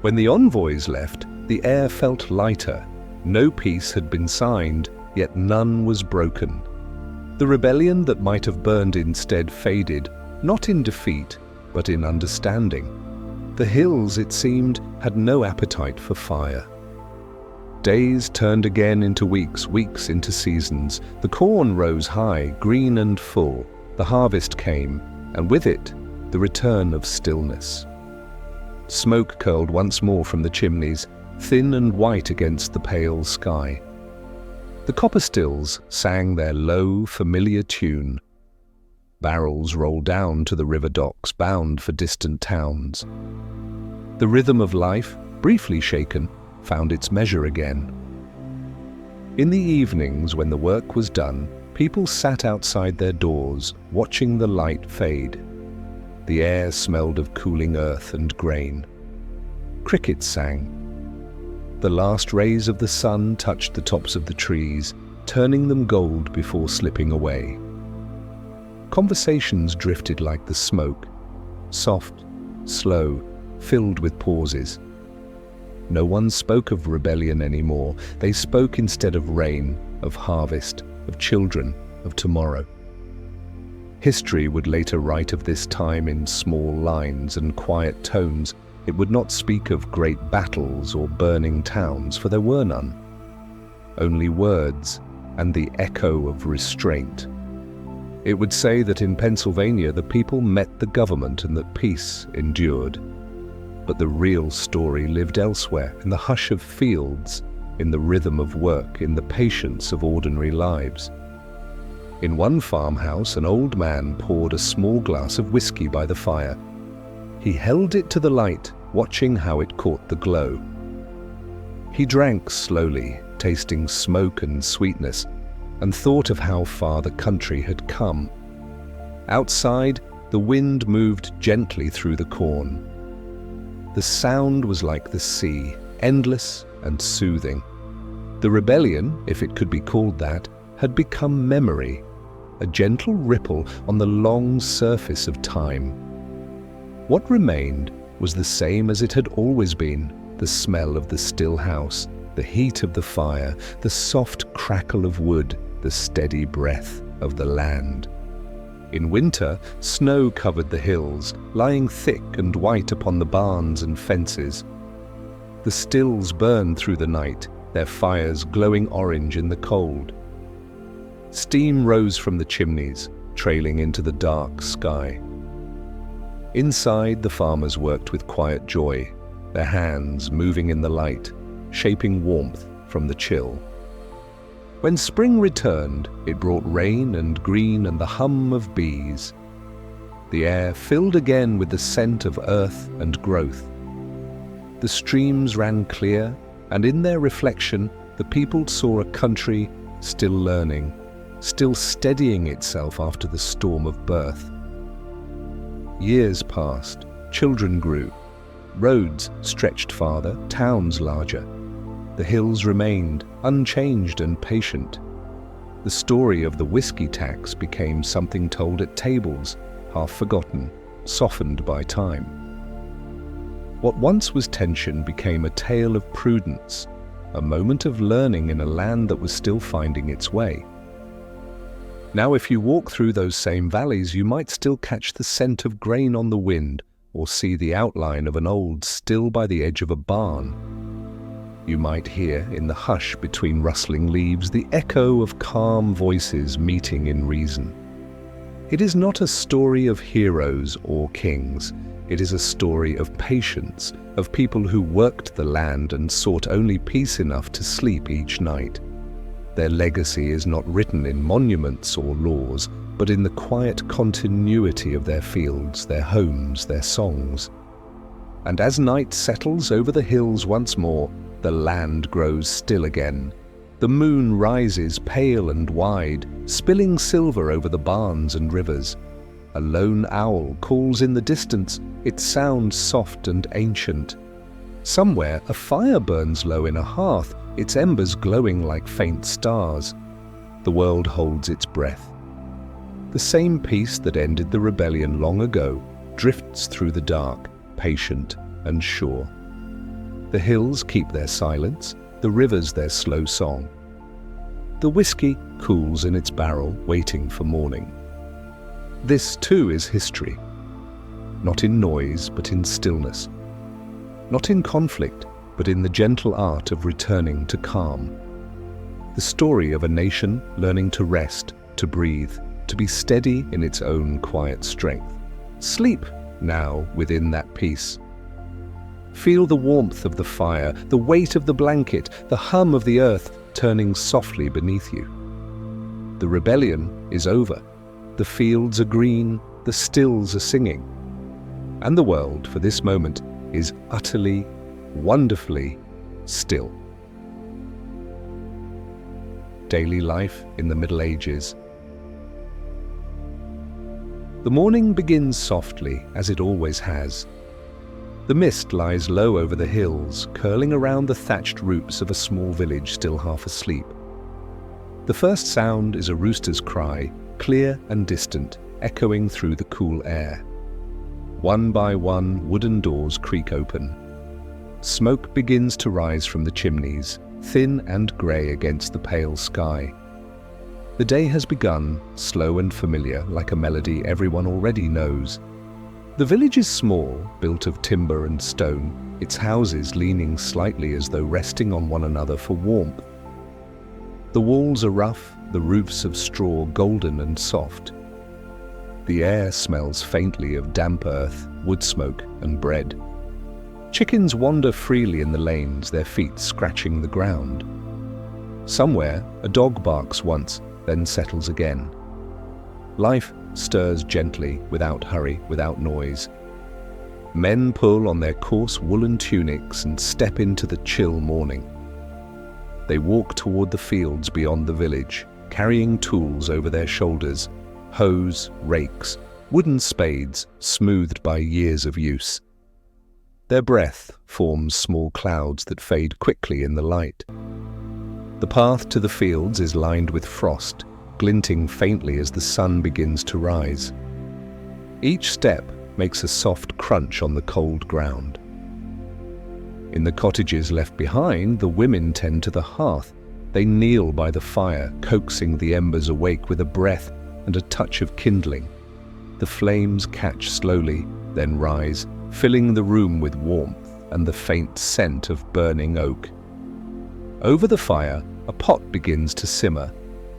When the envoys left, the air felt lighter. No peace had been signed, yet none was broken. The rebellion that might have burned instead faded, not in defeat, but in understanding. The hills, it seemed, had no appetite for fire. Days turned again into weeks, weeks into seasons. The corn rose high, green and full. The harvest came, and with it, the return of stillness. Smoke curled once more from the chimneys, thin and white against the pale sky. The copper stills sang their low, familiar tune. Barrels rolled down to the river docks, bound for distant towns. The rhythm of life, briefly shaken, found its measure again. In the evenings, when the work was done, people sat outside their doors, watching the light fade. The air smelled of cooling earth and grain. Crickets sang. The last rays of the sun touched the tops of the trees, turning them gold before slipping away. Conversations drifted like the smoke, soft, slow, filled with pauses. No one spoke of rebellion anymore. They spoke instead of rain, of harvest, of children, of tomorrow. History would later write of this time in small lines and quiet tones. It would not speak of great battles or burning towns, for there were none. Only words and the echo of restraint. It would say that in Pennsylvania the people met the government and that peace endured. But the real story lived elsewhere, in the hush of fields, in the rhythm of work, in the patience of ordinary lives. In one farmhouse, an old man poured a small glass of whiskey by the fire. He held it to the light, watching how it caught the glow. He drank slowly, tasting smoke and sweetness, and thought of how far the country had come. Outside, the wind moved gently through the corn. The sound was like the sea, endless and soothing. The rebellion, if it could be called that, had become memory, a gentle ripple on the long surface of time. What remained was the same as it had always been, the smell of the still house, the heat of the fire, the soft crackle of wood, the steady breath of the land. In winter, snow covered the hills, lying thick and white upon the barns and fences. The stills burned through the night, their fires glowing orange in the cold. Steam rose from the chimneys, trailing into the dark sky. Inside, the farmers worked with quiet joy, their hands moving in the light, shaping warmth from the chill. When spring returned, it brought rain and green and the hum of bees. The air filled again with the scent of earth and growth. The streams ran clear, and in their reflection, the people saw a country still learning, still steadying itself after the storm of birth. Years passed, children grew, roads stretched farther, towns larger. The hills remained, unchanged and patient. The story of the whiskey tax became something told at tables, half forgotten, softened by time. What once was tension became a tale of prudence, a moment of learning in a land that was still finding its way. Now, if you walk through those same valleys, you might still catch the scent of grain on the wind or see the outline of an old still by the edge of a barn. You might hear, in the hush between rustling leaves, the echo of calm voices meeting in reason. It is not a story of heroes or kings. It is a story of patience, of people who worked the land and sought only peace enough to sleep each night. Their legacy is not written in monuments or laws, but in the quiet continuity of their fields, their homes, their songs. And as night settles over the hills once more, the land grows still again. The moon rises pale and wide, spilling silver over the barns and rivers. A lone owl calls in the distance, its sound soft and ancient. Somewhere a fire burns low in a hearth, its embers glowing like faint stars. The world holds its breath. The same peace that ended the rebellion long ago drifts through the dark, patient and sure. The hills keep their silence, the rivers their slow song. The whiskey cools in its barrel, waiting for morning. This too is history, not in noise but in stillness, not in conflict but in the gentle art of returning to calm. The story of a nation learning to rest, to breathe, to be steady in its own quiet strength. Sleep now within that peace. Feel the warmth of the fire, the weight of the blanket, the hum of the earth turning softly beneath you. The rebellion is over. The fields are green, the stills are singing. And the world, for this moment, is utterly, wonderfully still. Daily life in the Middle Ages. The morning begins softly, as it always has. The mist lies low over the hills, curling around the thatched roofs of a small village still half asleep. The first sound is a rooster's cry, clear and distant, echoing through the cool air. One by one, wooden doors creak open. Smoke begins to rise from the chimneys, thin and grey against the pale sky. The day has begun, slow and familiar, like a melody everyone already knows. The village is small, built of timber and stone, its houses leaning slightly as though resting on one another for warmth. The walls are rough, the roofs of straw golden and soft. The air smells faintly of damp earth, wood smoke and bread. Chickens wander freely in the lanes, their feet scratching the ground. Somewhere, a dog barks once, then settles again. Life stirs gently, without hurry, without noise. Men pull on their coarse woolen tunics and step into the chill morning. They walk toward the fields beyond the village, carrying tools over their shoulders, hoes, rakes, wooden spades smoothed by years of use. Their breath forms small clouds that fade quickly in the light. The path to the fields is lined with frost, glinting faintly as the sun begins to rise. Each step makes a soft crunch on the cold ground. In the cottages left behind, the women tend to the hearth. They kneel by the fire, coaxing the embers awake with a breath and a touch of kindling. The flames catch slowly, then rise, filling the room with warmth and the faint scent of burning oak. Over the fire, a pot begins to simmer.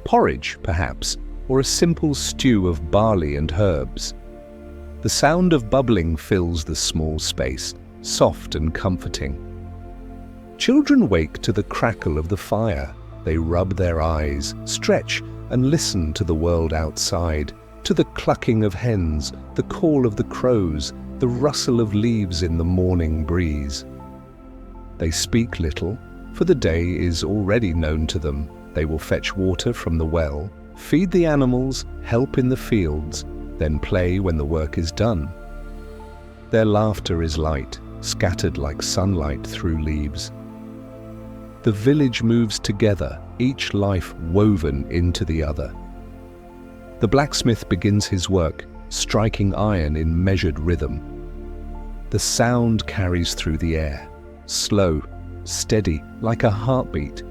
Porridge, perhaps, or a simple stew of barley and herbs. The sound of bubbling fills the small space, soft and comforting. Children wake to the crackle of the fire. They rub their eyes, stretch, and listen to the world outside, to the clucking of hens, the call of the crows, the rustle of leaves in the morning breeze. They speak little, for the day is already known to them. They will fetch water from the well, feed the animals, help in the fields, then play when the work is done. Their laughter is light, scattered like sunlight through leaves. The village moves together, each life woven into the other. The blacksmith begins his work, striking iron in measured rhythm. The sound carries through the air, slow, steady, like a heartbeat.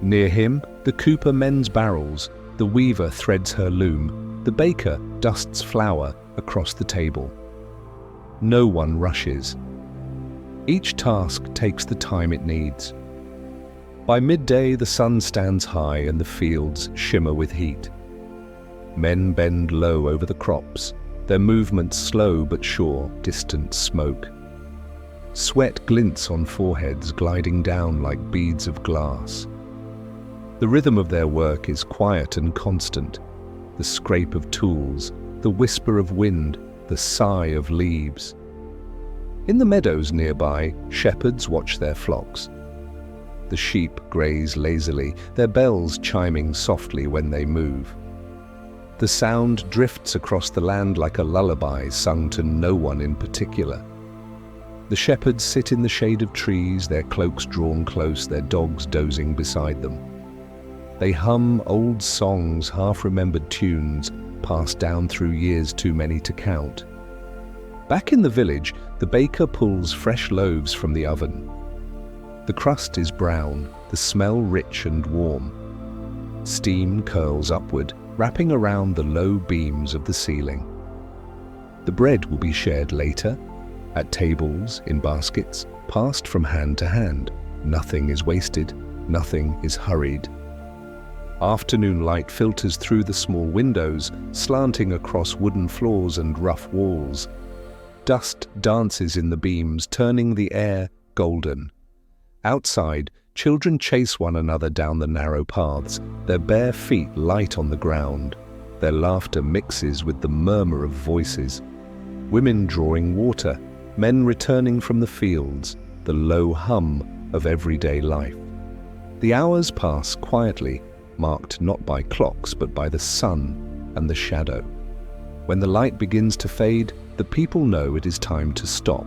Near him, the cooper mends barrels, the weaver threads her loom, the baker dusts flour across the table. No one rushes. Each task takes the time it needs. By midday, the sun stands high and the fields shimmer with heat. Men bend low over the crops, their movements slow but sure, distant smoke. Sweat glints on foreheads, gliding down like beads of glass. The rhythm of their work is quiet and constant. The scrape of tools, the whisper of wind, the sigh of leaves. In the meadows nearby, shepherds watch their flocks. The sheep graze lazily, their bells chiming softly when they move. The sound drifts across the land like a lullaby sung to no one in particular. The shepherds sit in the shade of trees, their cloaks drawn close, their dogs dozing beside them. They hum old songs, half-remembered tunes, passed down through years too many to count. Back in the village, the baker pulls fresh loaves from the oven. The crust is brown, the smell rich and warm. Steam curls upward, wrapping around the low beams of the ceiling. The bread will be shared later, at tables, in baskets, passed from hand to hand. Nothing is wasted, nothing is hurried. Afternoon light filters through the small windows, slanting across wooden floors and rough walls. Dust dances in the beams, turning the air golden. Outside, children chase one another down the narrow paths, their bare feet light on the ground. Their laughter mixes with the murmur of voices. Women drawing water, men returning from the fields, the low hum of everyday life. The hours pass quietly, marked not by clocks but by the sun and the shadow. When the light begins to fade, the people know it is time to stop.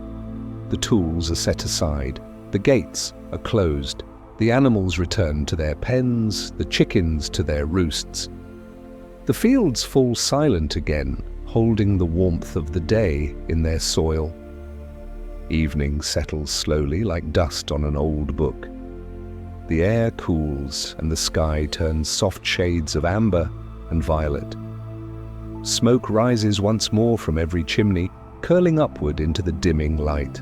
The tools are set aside, the gates are closed, the animals return to their pens, the chickens to their roosts. The fields fall silent again, holding the warmth of the day in their soil. Evening settles slowly like dust on an old book. The air cools and the sky turns soft shades of amber and violet. Smoke rises once more from every chimney, curling upward into the dimming light.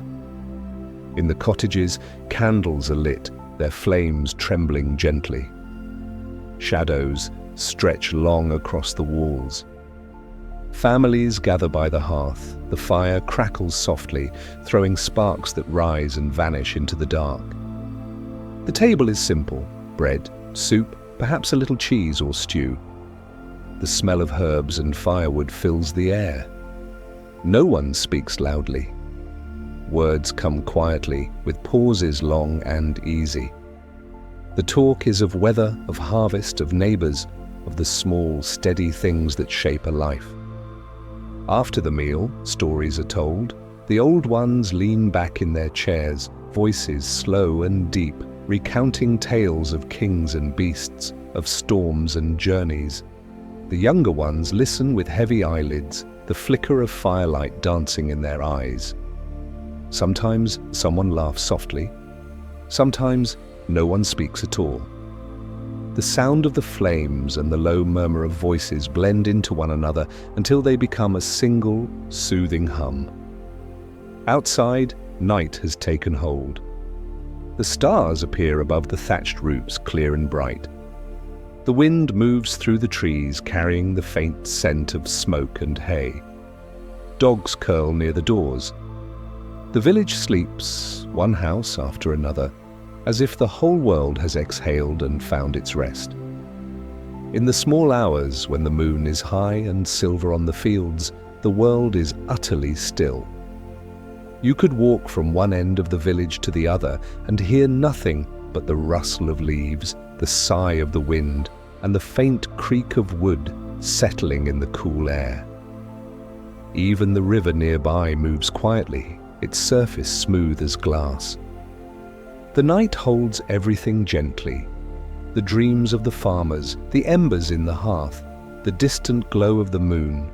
In the cottages, candles are lit, their flames trembling gently. Shadows stretch long across the walls. Families gather by the hearth. The fire crackles softly, throwing sparks that rise and vanish into the dark. The table is simple: bread, soup, perhaps a little cheese or stew. The smell of herbs and firewood fills the air. No one speaks loudly. Words come quietly, with pauses long and easy. The talk is of weather, of harvest, of neighbors, of the small, steady things that shape a life. After the meal, stories are told. The old ones lean back in their chairs, voices slow and deep, recounting tales of kings and beasts, of storms and journeys. The younger ones listen with heavy eyelids, the flicker of firelight dancing in their eyes. Sometimes someone laughs softly. Sometimes no one speaks at all. The sound of the flames and the low murmur of voices blend into one another until they become a single, soothing hum. Outside, night has taken hold. The stars appear above the thatched roofs, clear and bright. The wind moves through the trees, carrying the faint scent of smoke and hay. Dogs curl near the doors. The village sleeps, one house after another, as if the whole world has exhaled and found its rest. In the small hours when the moon is high and silver on the fields, the world is utterly still. You could walk from one end of the village to the other and hear nothing but the rustle of leaves, the sigh of the wind, and the faint creak of wood settling in the cool air. Even the river nearby moves quietly, its surface smooth as glass. The night holds everything gently. The dreams of the farmers, the embers in the hearth, the distant glow of the moon.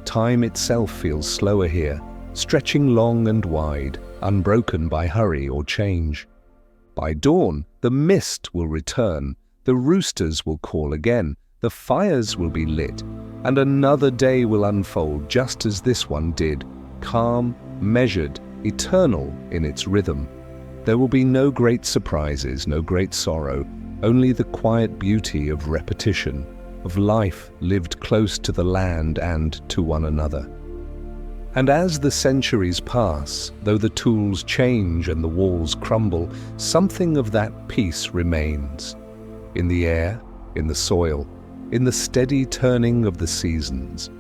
Time itself feels slower here, stretching long and wide, unbroken by hurry or change. By dawn, the mist will return, the roosters will call again, the fires will be lit, and another day will unfold just as this one did, calm, measured, eternal in its rhythm. There will be no great surprises, no great sorrow, only the quiet beauty of repetition, of life lived close to the land and to one another. And as the centuries pass, though the tools change and the walls crumble, something of that peace remains. In the air, in the soil, in the steady turning of the seasons.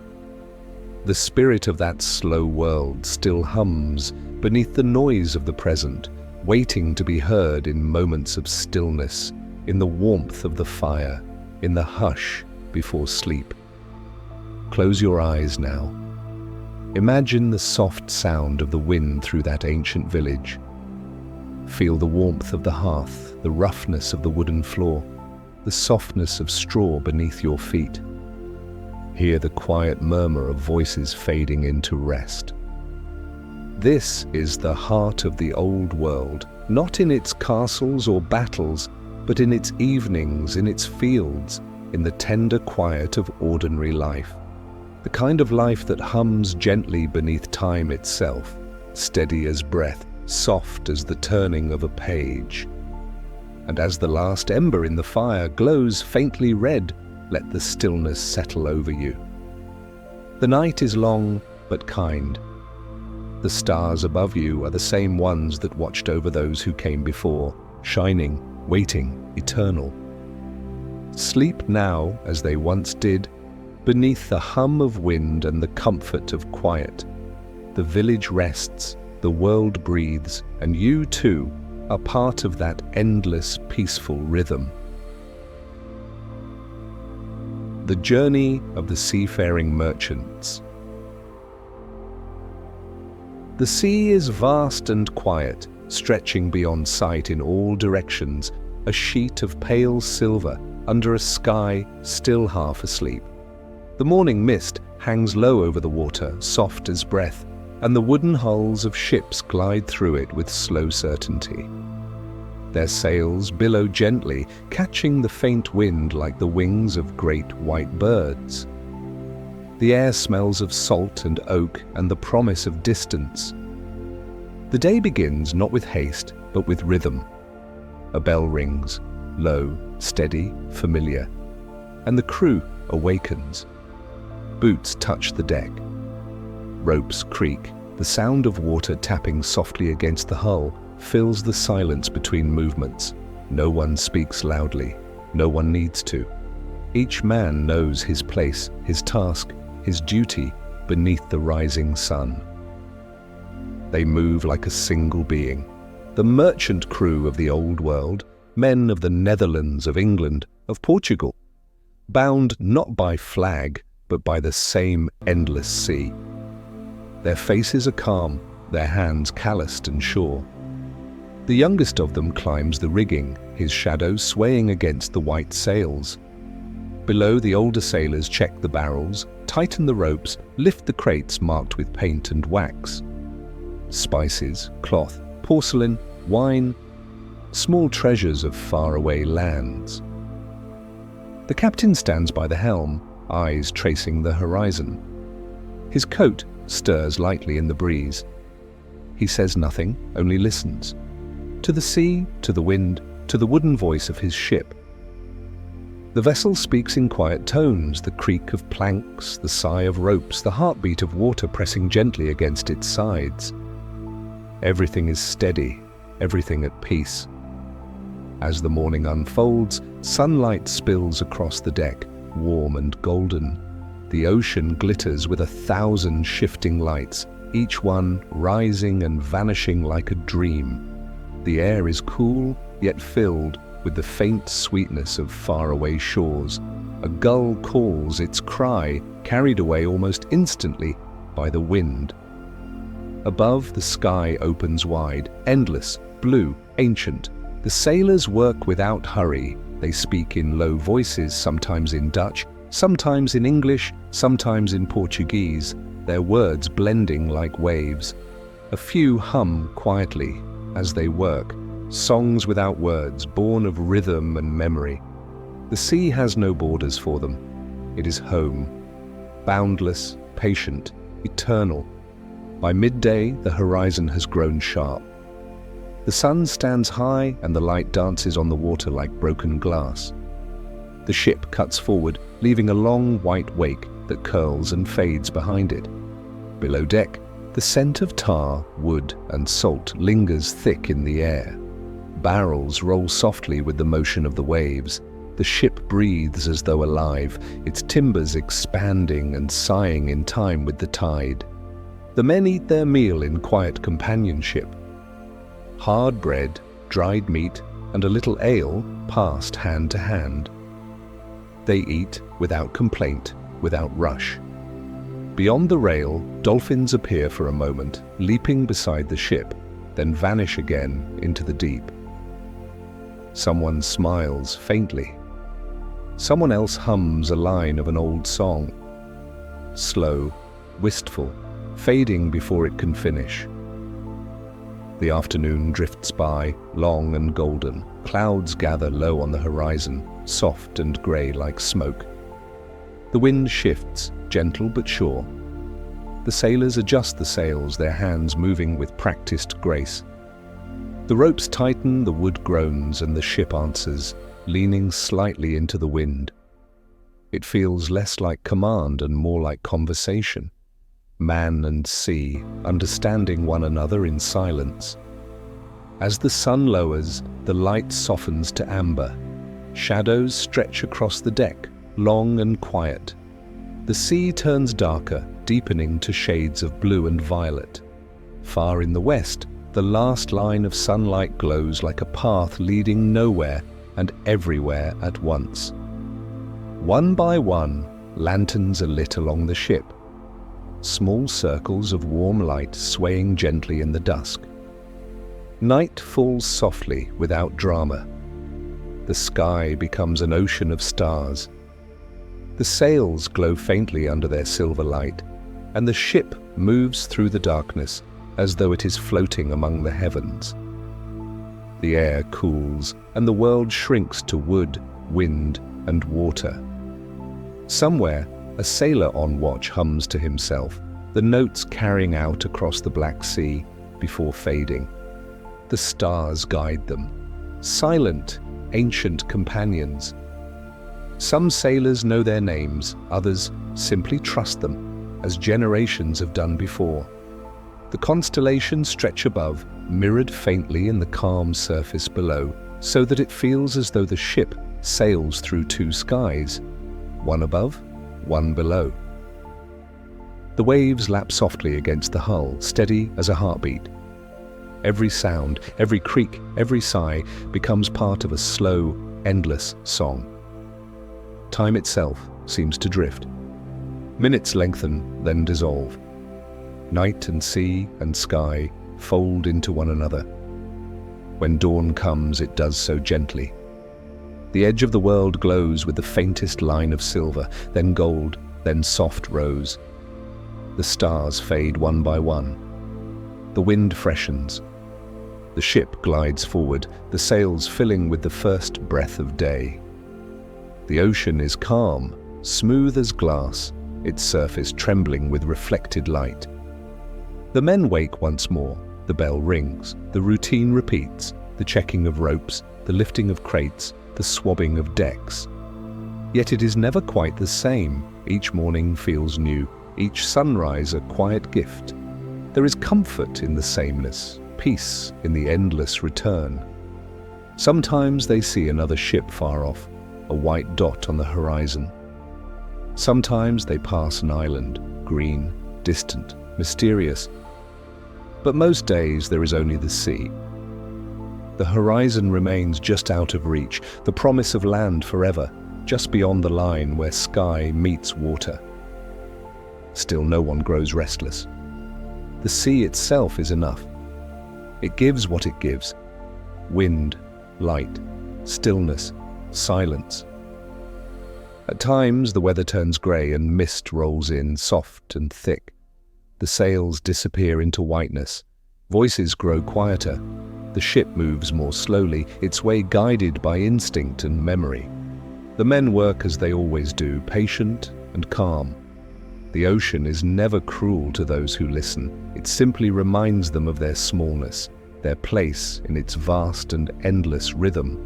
The spirit of that slow world still hums beneath the noise of the present, waiting to be heard in moments of stillness, in the warmth of the fire, in the hush before sleep. Close your eyes now. Imagine the soft sound of the wind through that ancient village. Feel the warmth of the hearth, the roughness of the wooden floor, the softness of straw beneath your feet. Hear the quiet murmur of voices fading into rest. This is the heart of the old world, not in its castles or battles, but in its evenings, in its fields, in the tender quiet of ordinary life. The kind of life that hums gently beneath time itself, steady as breath, soft as the turning of a page. And as the last ember in the fire glows faintly red, let the stillness settle over you. The night is long but kind. The stars above you are the same ones that watched over those who came before, shining, waiting, eternal. Sleep now as they once did, beneath the hum of wind and the comfort of quiet. The village rests, the world breathes, and you too are part of that endless, peaceful rhythm. The journey of the seafaring merchants. The sea is vast and quiet, stretching beyond sight in all directions, a sheet of pale silver under a sky still half asleep. The morning mist hangs low over the water, soft as breath, and the wooden hulls of ships glide through it with slow certainty. Their sails billow gently, catching the faint wind like the wings of great white birds. The air smells of salt and oak and the promise of distance. The day begins not with haste, but with rhythm. A bell rings, low, steady, familiar, and the crew awakens. Boots touch the deck. Ropes creak. The sound of water tapping softly against the hull fills the silence between movements. No one speaks loudly. No one needs to. Each man knows his place, his task, his duty beneath the rising sun. They move like a single being. The merchant crew of the old world, men of the Netherlands, of England, of Portugal, bound not by flag, but by the same endless sea. Their faces are calm, their hands calloused and sure. The youngest of them climbs the rigging, his shadow swaying against the white sails. Below, the older sailors check the barrels, tighten the ropes, lift the crates marked with paint and wax. Spices, cloth, porcelain, wine, small treasures of faraway lands. The captain stands by the helm, eyes tracing the horizon. His coat stirs lightly in the breeze. He says nothing, only listens. To the sea, to the wind, to the wooden voice of his ship. The vessel speaks in quiet tones, the creak of planks, the sigh of ropes, the heartbeat of water pressing gently against its sides. Everything is steady, everything at peace. As the morning unfolds, sunlight spills across the deck, warm and golden. The ocean glitters with 1,000 shifting lights, each one rising and vanishing like a dream. The air is cool, yet filled with the faint sweetness of faraway shores. A gull calls its cry, carried away almost instantly by the wind. Above, the sky opens wide, endless, blue, ancient. The sailors work without hurry. They speak in low voices, sometimes in Dutch, sometimes in English, sometimes in Portuguese, their words blending like waves. A few hum quietly as they work, songs without words, born of rhythm and memory. The sea has no borders for them. It is home, boundless, patient, eternal. By midday, the horizon has grown sharp. The sun stands high and the light dances on the water like broken glass. The ship cuts forward, leaving a long white wake that curls and fades behind it. Below deck, the scent of tar, wood, and salt lingers thick in the air. Barrels roll softly with the motion of the waves. The ship breathes as though alive, its timbers expanding and sighing in time with the tide. The men eat their meal in quiet companionship. Hard bread, dried meat, and a little ale passed hand to hand. They eat without complaint, without rush. Beyond the rail, dolphins appear for a moment, leaping beside the ship, then vanish again into the deep. Someone smiles faintly. Someone else hums a line of an old song. Slow, wistful, fading before it can finish. The afternoon drifts by, long and golden. Clouds gather low on the horizon, soft and grey like smoke. The wind shifts, gentle but sure. The sailors adjust the sails, their hands moving with practiced grace. The ropes tighten, the wood groans, and the ship answers, leaning slightly into the wind. It feels less like command and more like conversation. Man and sea, understanding one another in silence. As the sun lowers, the light softens to amber. Shadows stretch across the deck, long and quiet. The sea turns darker, deepening to shades of blue and violet. Far in the west, the last line of sunlight glows like a path leading nowhere and everywhere at once. One by one, lanterns are lit along the ship. Small circles of warm light swaying gently in the dusk. Night falls softly without drama. The sky becomes an ocean of stars. The sails glow faintly under their silver light, and the ship moves through the darkness as though it is floating among the heavens. The air cools, and the world shrinks to wood, wind, and water. Somewhere, a sailor on watch hums to himself, the notes carrying out across the Black Sea before fading. The stars guide them, silent, ancient companions. Some sailors know their names, others simply trust them, as generations have done before. The constellations stretch above, mirrored faintly in the calm surface below, so that it feels as though the ship sails through two skies, one above, one below. The waves lap softly against the hull, steady as a heartbeat. Every sound, every creak, every sigh becomes part of a slow, endless song. Time itself seems to drift. Minutes lengthen, then dissolve. Night and sea and sky fold into one another. When dawn comes, it does so gently. The edge of the world glows with the faintest line of silver, then gold, then soft rose. The stars fade one by one. The wind freshens. The ship glides forward, the sails filling with the first breath of day. The ocean is calm, smooth as glass, its surface trembling with reflected light. The men wake once more. The bell rings. The routine repeats. The checking of ropes, the lifting of crates, the swabbing of decks. Yet it is never quite the same. Each morning feels new, each sunrise a quiet gift. There is comfort in the sameness, peace in the endless return. Sometimes they see another ship far off, a white dot on the horizon. Sometimes they pass an island, green, distant, mysterious. But most days there is only the sea. The horizon remains just out of reach, the promise of land forever, just beyond the line where sky meets water. Still no one grows restless. The sea itself is enough. It gives what it gives: wind, light, stillness, silence. At times the weather turns grey and mist rolls in, soft and thick. The sails disappear into whiteness. Voices grow quieter. The ship moves more slowly, its way guided by instinct and memory. The men work as they always do, patient and calm. The ocean is never cruel to those who listen. It simply reminds them of their smallness, their place in its vast and endless rhythm.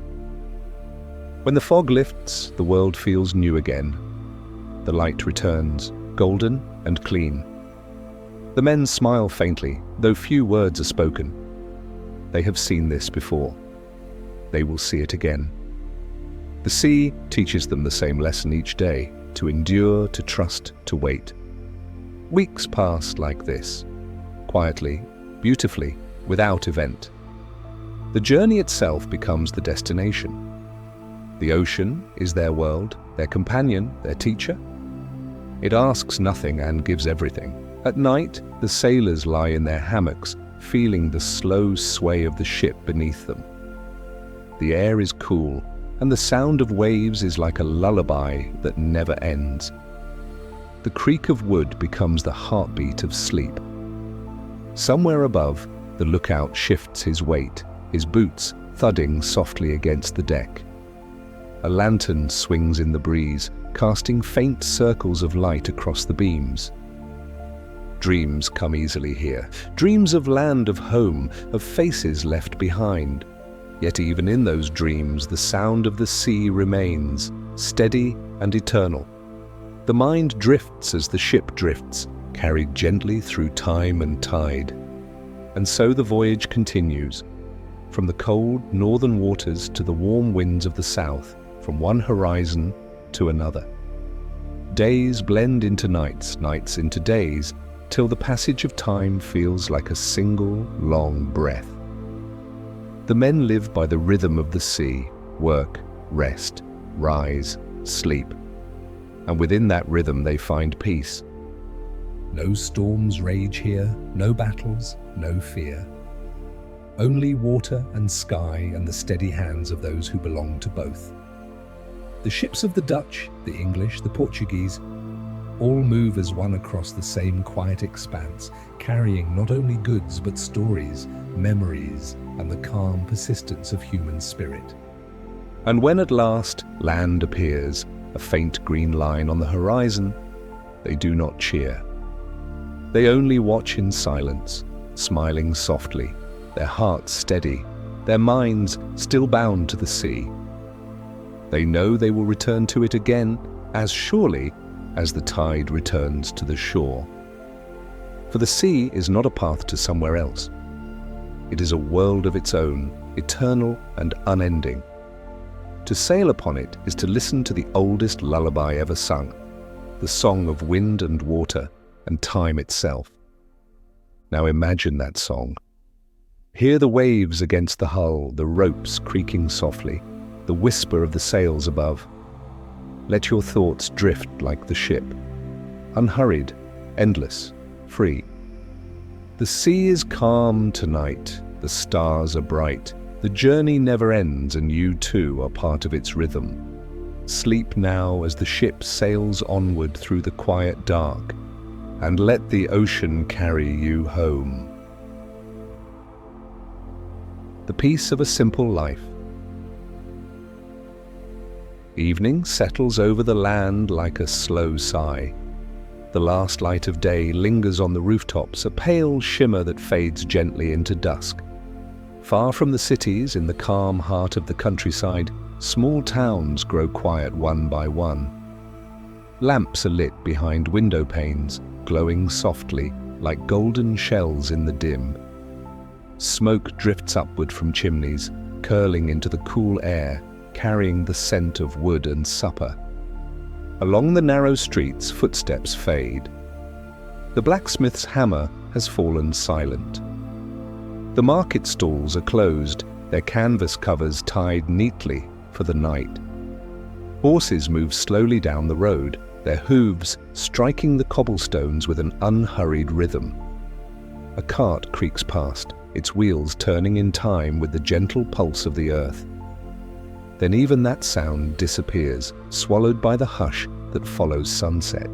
When the fog lifts, the world feels new again. The light returns, golden and clean. The men smile faintly, though few words are spoken. They have seen this before. They will see it again. The sea teaches them the same lesson each day: to endure, to trust, to wait. Weeks pass like this, quietly, beautifully, without event. The journey itself becomes the destination. The ocean is their world, their companion, their teacher. It asks nothing and gives everything. At night, the sailors lie in their hammocks, feeling the slow sway of the ship beneath them. The air is cool, and the sound of waves is like a lullaby that never ends. The creak of wood becomes the heartbeat of sleep. Somewhere above, the lookout shifts his weight, his boots thudding softly against the deck. A lantern swings in the breeze, casting faint circles of light across the beams. Dreams come easily here, dreams of land, of home, of faces left behind. Yet even in those dreams, the sound of the sea remains, steady and eternal. The mind drifts as the ship drifts, carried gently through time and tide. And so the voyage continues, from the cold northern waters to the warm winds of the south, from one horizon to another. Days blend into nights, nights into days, till the passage of time feels like a single, long breath. The men live by the rhythm of the sea: work, rest, rise, sleep. And within that rhythm they find peace. No storms rage here, no battles, no fear. Only water and sky and the steady hands of those who belong to both. The ships of the Dutch, the English, the Portuguese, all move as one across the same quiet expanse, carrying not only goods but stories, memories, and the calm persistence of human spirit. And when at last land appears, a faint green line on the horizon, they do not cheer. They only watch in silence, smiling softly, their hearts steady, their minds still bound to the sea. They know they will return to it again as surely as the tide returns to the shore. For the sea is not a path to somewhere else. It is a world of its own, eternal and unending. To sail upon it is to listen to the oldest lullaby ever sung, the song of wind and water and time itself. Now imagine that song. Hear the waves against the hull, the ropes creaking softly, the whisper of the sails above. Let your thoughts drift like the ship, unhurried, endless, free. The sea is calm tonight, the stars are bright, the journey never ends and you too are part of its rhythm. Sleep now as the ship sails onward through the quiet dark, and let the ocean carry you home. The peace of a simple life. Evening settles over the land like a slow sigh. The last light of day lingers on the rooftops, a pale shimmer that fades gently into dusk. Far from the cities, in the calm heart of the countryside, small towns grow quiet one by one. Lamps are lit behind window panes, glowing softly like golden shells in the dim. Smoke drifts upward from chimneys, curling into the cool air, carrying the scent of wood and supper. Along the narrow streets, footsteps fade. The blacksmith's hammer has fallen silent. The market stalls are closed, their canvas covers tied neatly for the night. Horses move slowly down the road, their hooves striking the cobblestones with an unhurried rhythm. A cart creaks past, its wheels turning in time with the gentle pulse of the earth. Then even that sound disappears, swallowed by the hush that follows sunset.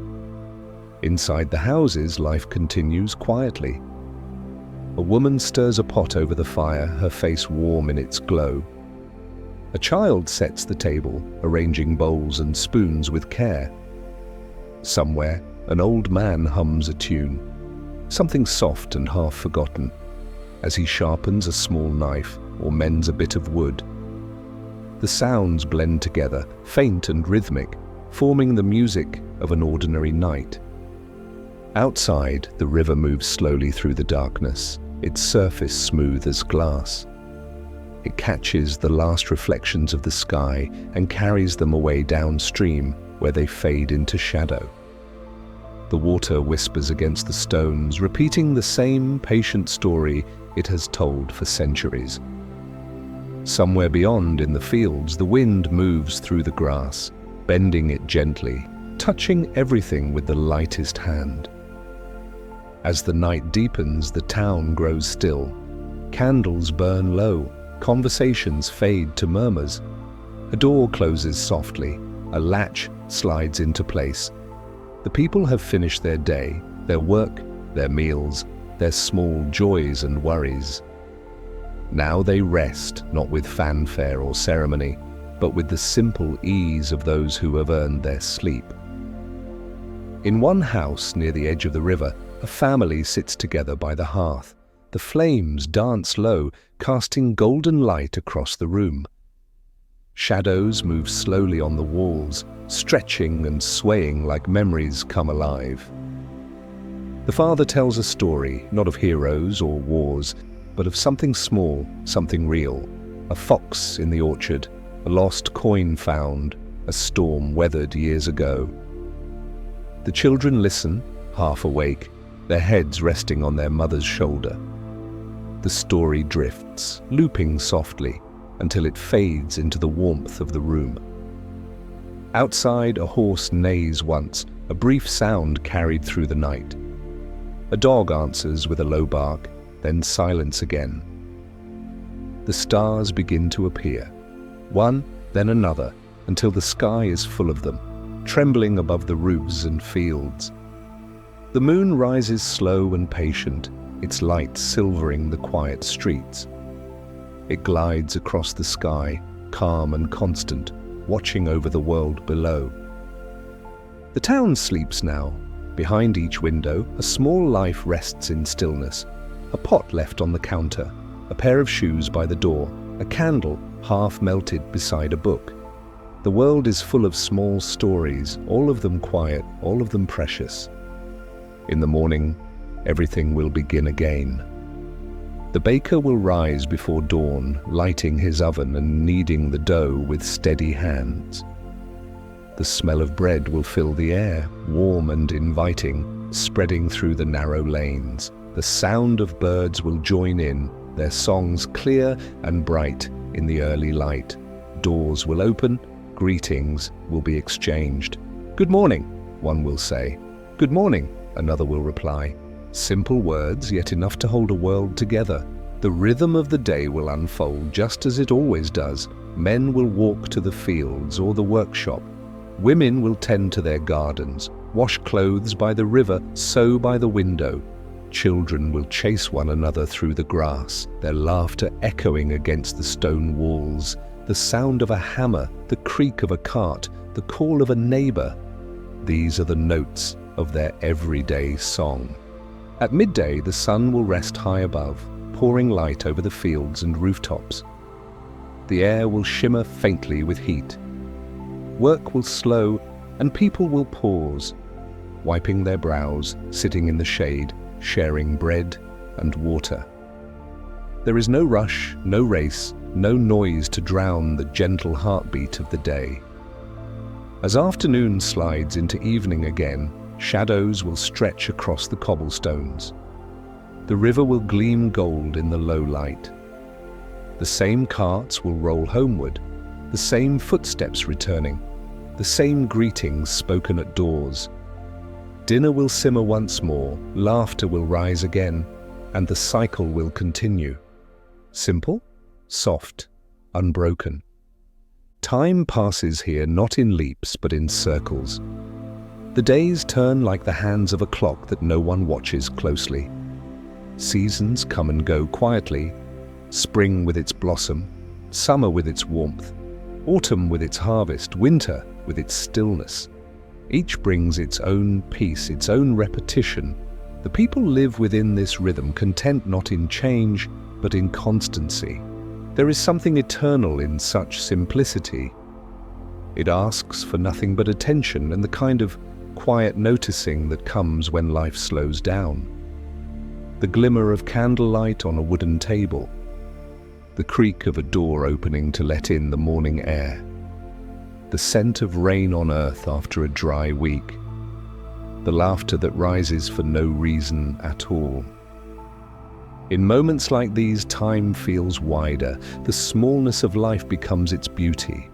Inside the houses, life continues quietly. A woman stirs a pot over the fire, her face warm in its glow. A child sets the table, arranging bowls and spoons with care. Somewhere, an old man hums a tune, something soft and half forgotten, as he sharpens a small knife or mends a bit of wood. The sounds blend together, faint and rhythmic, forming the music of an ordinary night. Outside, the river moves slowly through the darkness, its surface smooth as glass. It catches the last reflections of the sky and carries them away downstream, where they fade into shadow. The water whispers against the stones, repeating the same patient story it has told for centuries. Somewhere beyond, in the fields, the wind moves through the grass, bending it gently, touching everything with the lightest hand. As the night deepens, the town grows still. Candles burn low, conversations fade to murmurs. A door closes softly, a latch slides into place. The people have finished their day, their work, their meals, their small joys and worries. Now they rest, not with fanfare or ceremony, but with the simple ease of those who have earned their sleep. In one house near the edge of the river, a family sits together by the hearth. The flames dance low, casting golden light across the room. Shadows move slowly on the walls, stretching and swaying like memories come alive. The father tells a story, not of heroes or wars, but of something small, something real. A fox in the orchard, a lost coin found, a storm weathered years ago. The children listen, half awake, their heads resting on their mother's shoulder. The story drifts, looping softly, until it fades into the warmth of the room. Outside, a horse neighs once, a brief sound carried through the night. A dog answers with a low bark, then silence again. The stars begin to appear, one, then another, until the sky is full of them, trembling above the roofs and fields. The moon rises slow and patient, its light silvering the quiet streets. It glides across the sky, calm and constant, watching over the world below. The town sleeps now. Behind each window, a small life rests in stillness. A pot left on the counter, a pair of shoes by the door, a candle half melted beside a book. The world is full of small stories, all of them quiet, all of them precious. In the morning, everything will begin again. The baker will rise before dawn, lighting his oven and kneading the dough with steady hands. The smell of bread will fill the air, warm and inviting, spreading through the narrow lanes. The sound of birds will join in, their songs clear and bright in the early light. Doors will open, greetings will be exchanged. "Good morning," one will say. "Good morning," another will reply. Simple words, yet enough to hold a world together. The rhythm of the day will unfold just as it always does. Men will walk to the fields or the workshop. Women will tend to their gardens, wash clothes by the river, sew by the window. Children will chase one another through the grass, their laughter echoing against the stone walls. The sound of a hammer, the creak of a cart, the call of a neighbor. These are the notes of their everyday song. At midday, the sun will rest high above, pouring light over the fields and rooftops. The air will shimmer faintly with heat. Work will slow, and people will pause, wiping their brows, sitting in the shade, sharing bread and water. There is no rush, no race, no noise to drown the gentle heartbeat of the day. As afternoon slides into evening again, shadows will stretch across the cobblestones. The river will gleam gold in the low light. The same carts will roll homeward, the same footsteps returning, the same greetings spoken at doors. Dinner will simmer once more, laughter will rise again, and the cycle will continue. Simple, soft, unbroken. Time passes here not in leaps but in circles. The days turn like the hands of a clock that no one watches closely. Seasons come and go quietly, spring with its blossom, summer with its warmth, autumn with its harvest, winter with its stillness. Each brings its own peace, its own repetition. The people live within this rhythm, content not in change, but in constancy. There is something eternal in such simplicity. It asks for nothing but attention and the kind of quiet noticing that comes when life slows down. The glimmer of candlelight on a wooden table, the creak of a door opening to let in the morning air, the scent of rain on earth after a dry week, the laughter that rises for no reason at all. In moments like these, time feels wider. The smallness of life becomes its beauty.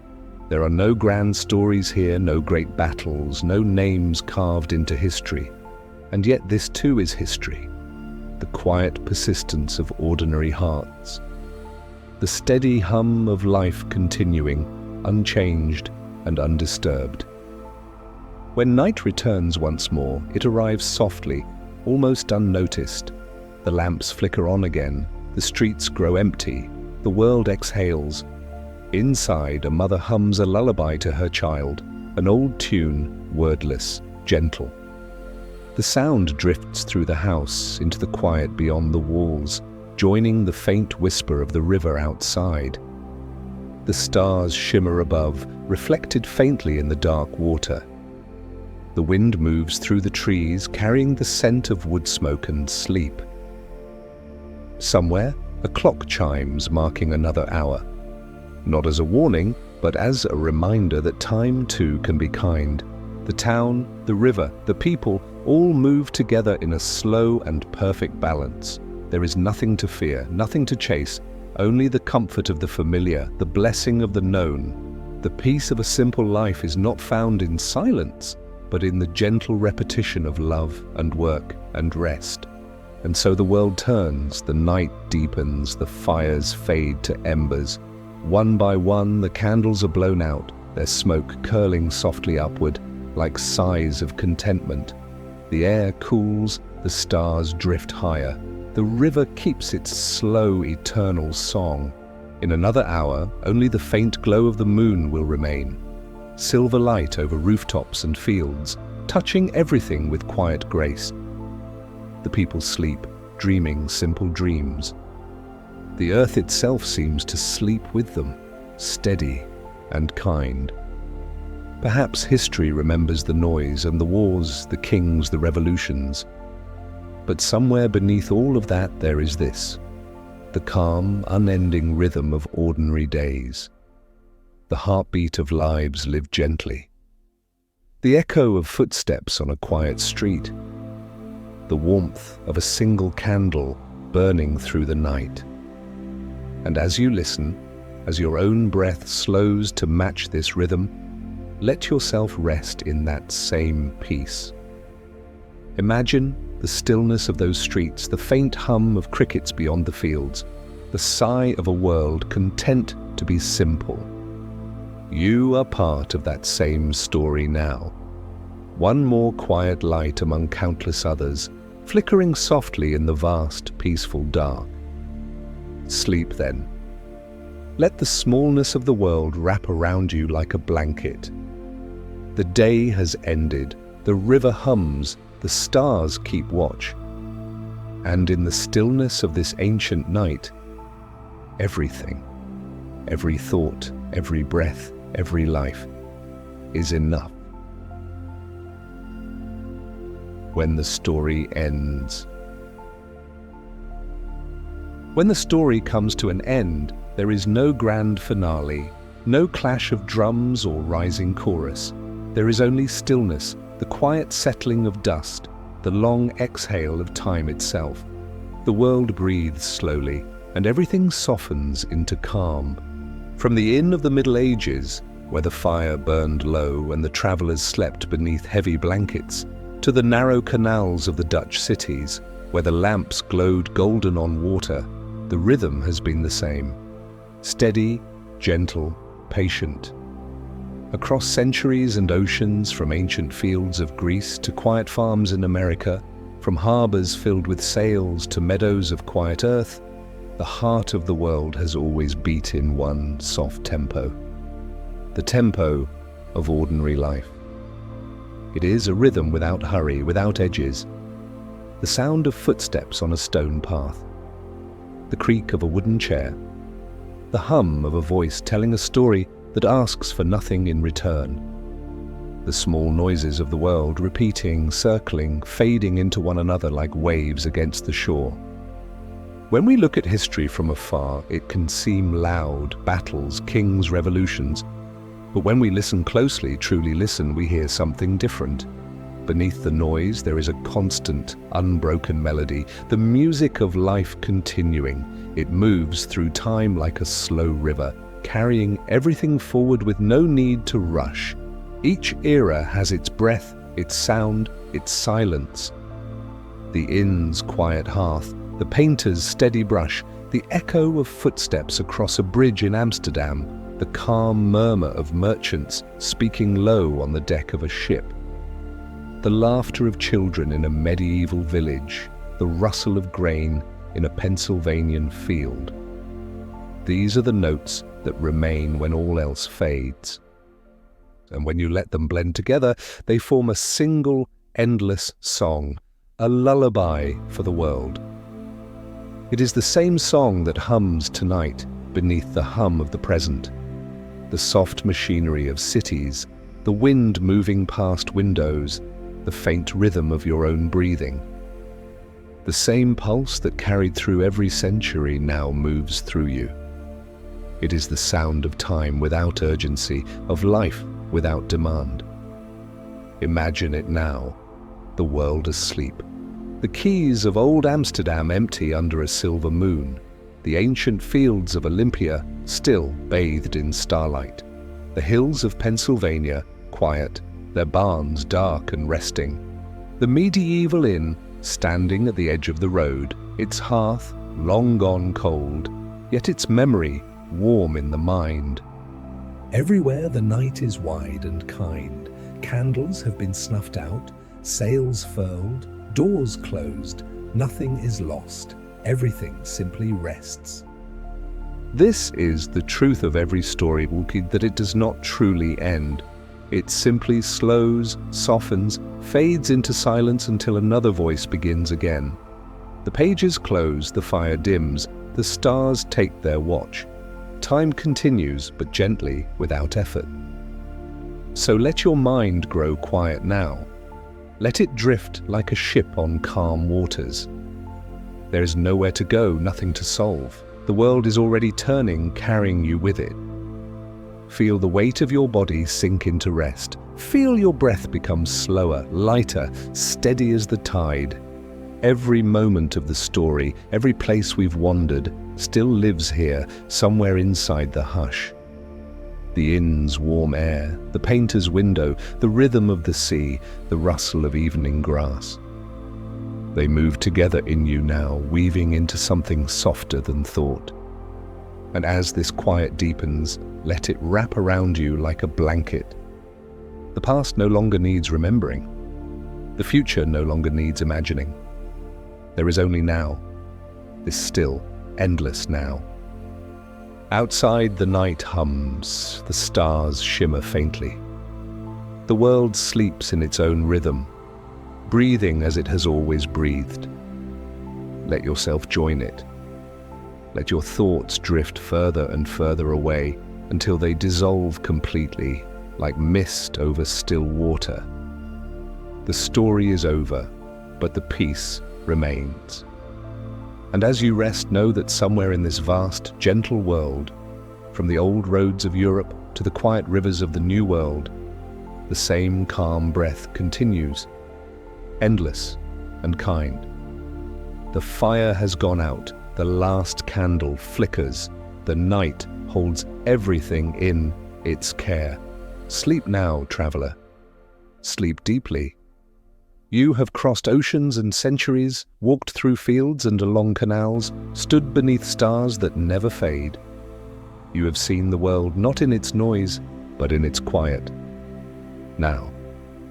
There are no grand stories here, no great battles, no names carved into history. And yet this too is history. The quiet persistence of ordinary hearts. The steady hum of life continuing, unchanged and undisturbed. When night returns once more, it arrives softly, almost unnoticed. The lamps flicker on again, the streets grow empty, the world exhales. Inside, a mother hums a lullaby to her child, an old tune, wordless, gentle. The sound drifts through the house, into the quiet beyond the walls, joining the faint whisper of the river outside. The stars shimmer above, reflected faintly in the dark water. The wind moves through the trees, carrying the scent of wood smoke and sleep. Somewhere, a clock chimes, marking another hour. Not as a warning, but as a reminder that time too can be kind. The town, the river, the people, all move together in a slow and perfect balance. There is nothing to fear, nothing to chase, only the comfort of the familiar, the blessing of the known. The peace of a simple life is not found in silence, but in the gentle repetition of love and work and rest. And so the world turns, the night deepens, the fires fade to embers. One by one, the candles are blown out, their smoke curling softly upward, like sighs of contentment. The air cools, the stars drift higher. The river keeps its slow, eternal song. In another hour, only the faint glow of the moon will remain. Silver light over rooftops and fields, touching everything with quiet grace. The people sleep, dreaming simple dreams. The earth itself seems to sleep with them, steady and kind. Perhaps history remembers the noise and the wars, the kings, the revolutions. But somewhere beneath all of that there is this, the calm, unending rhythm of ordinary days. The heartbeat of lives lived gently. The echo of footsteps on a quiet street. The warmth of a single candle burning through the night. And as you listen, as your own breath slows to match this rhythm, let yourself rest in that same peace. Imagine the stillness of those streets, the faint hum of crickets beyond the fields, the sigh of a world content to be simple. You are part of that same story now. One more quiet light among countless others, flickering softly in the vast, peaceful dark. Sleep then. Let the smallness of the world wrap around you like a blanket. The day has ended, the river hums, the stars keep watch. And in the stillness of this ancient night, everything every thought, every breath, every life is enough. When the story ends. When the story comes to an end, there is no grand finale, no clash of drums or rising chorus. There is only stillness, the quiet settling of dust, the long exhale of time itself. The world breathes slowly, and everything softens into calm. From the inn of the Middle Ages, where the fire burned low and the travelers slept beneath heavy blankets, to the narrow canals of the Dutch cities, where the lamps glowed golden on water, the rhythm has been the same. Steady, gentle, patient. Across centuries and oceans, from ancient fields of Greece to quiet farms in America, from harbors filled with sails to meadows of quiet earth, the heart of the world has always beat in one soft tempo. The tempo of ordinary life. It is a rhythm without hurry, without edges. The sound of footsteps on a stone path. The creak of a wooden chair. The hum of a voice telling a story that asks for nothing in return. The small noises of the world repeating, circling, fading into one another like waves against the shore. When we look at history from afar, it can seem loud, battles, kings, revolutions. But when we listen closely, truly listen, we hear something different. Beneath the noise, there is a constant, unbroken melody, the music of life continuing. It moves through time like a slow river, carrying everything forward with no need to rush. Each era has its breath, its sound, its silence. The inn's quiet hearth, the painter's steady brush, the echo of footsteps across a bridge in Amsterdam, the calm murmur of merchants speaking low on the deck of a ship. The laughter of children in a medieval village, the rustle of grain in a Pennsylvanian field. These are the notes that remain when all else fades. And when you let them blend together, they form a single, endless song, a lullaby for the world. It is the same song that hums tonight beneath the hum of the present. The soft machinery of cities, the wind moving past windows, the faint rhythm of your own breathing. The same pulse that carried through every century now moves through you. It is the sound of time without urgency, of life without demand. Imagine it now, the world asleep. The quays of old Amsterdam empty under a silver moon. The ancient fields of Olympia still bathed in starlight. The hills of Pennsylvania quiet, their barns dark and resting. The medieval inn standing at the edge of the road, its hearth long gone cold, yet its memory warm in the mind. Everywhere the night is wide and kind. Candles have been snuffed out, sails furled, doors closed. Nothing is lost. Everything simply rests. This is the truth of every story, Wookie, that it does not truly end. It simply slows, softens, fades into silence until another voice begins again. The pages close, the fire dims, the stars take their watch. Time continues, but gently, without effort. So let your mind grow quiet now. Let it drift like a ship on calm waters. There is nowhere to go, nothing to solve. The world is already turning, carrying you with it. Feel the weight of your body sink into rest. Feel your breath become slower, lighter, steady as the tide. Every moment of the story, every place we've wandered, still lives here, somewhere inside the hush. The inn's warm air, the painter's window, the rhythm of the sea, the rustle of evening grass. They move together in you now, weaving into something softer than thought. And as this quiet deepens, let it wrap around you like a blanket. The past no longer needs remembering. The future no longer needs imagining. There is only now, this still, endless now. Outside, the night hums, the stars shimmer faintly. The world sleeps in its own rhythm, breathing as it has always breathed. Let yourself join it. Let your thoughts drift further and further away until they dissolve completely, like mist over still water. The story is over, but the peace remains. And as you rest, know that somewhere in this vast, gentle world, from the old roads of Europe to the quiet rivers of the New World, the same calm breath continues, endless and kind. The fire has gone out, the last candle flickers, the night holds everything in its care. Sleep now, traveler. Sleep deeply. You have crossed oceans and centuries, walked through fields and along canals, stood beneath stars that never fade. You have seen the world not in its noise, but in its quiet. Now,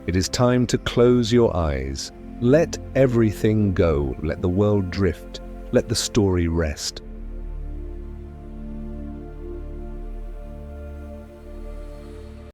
it is time to close your eyes. Let everything go. Let the world drift. Let the story rest.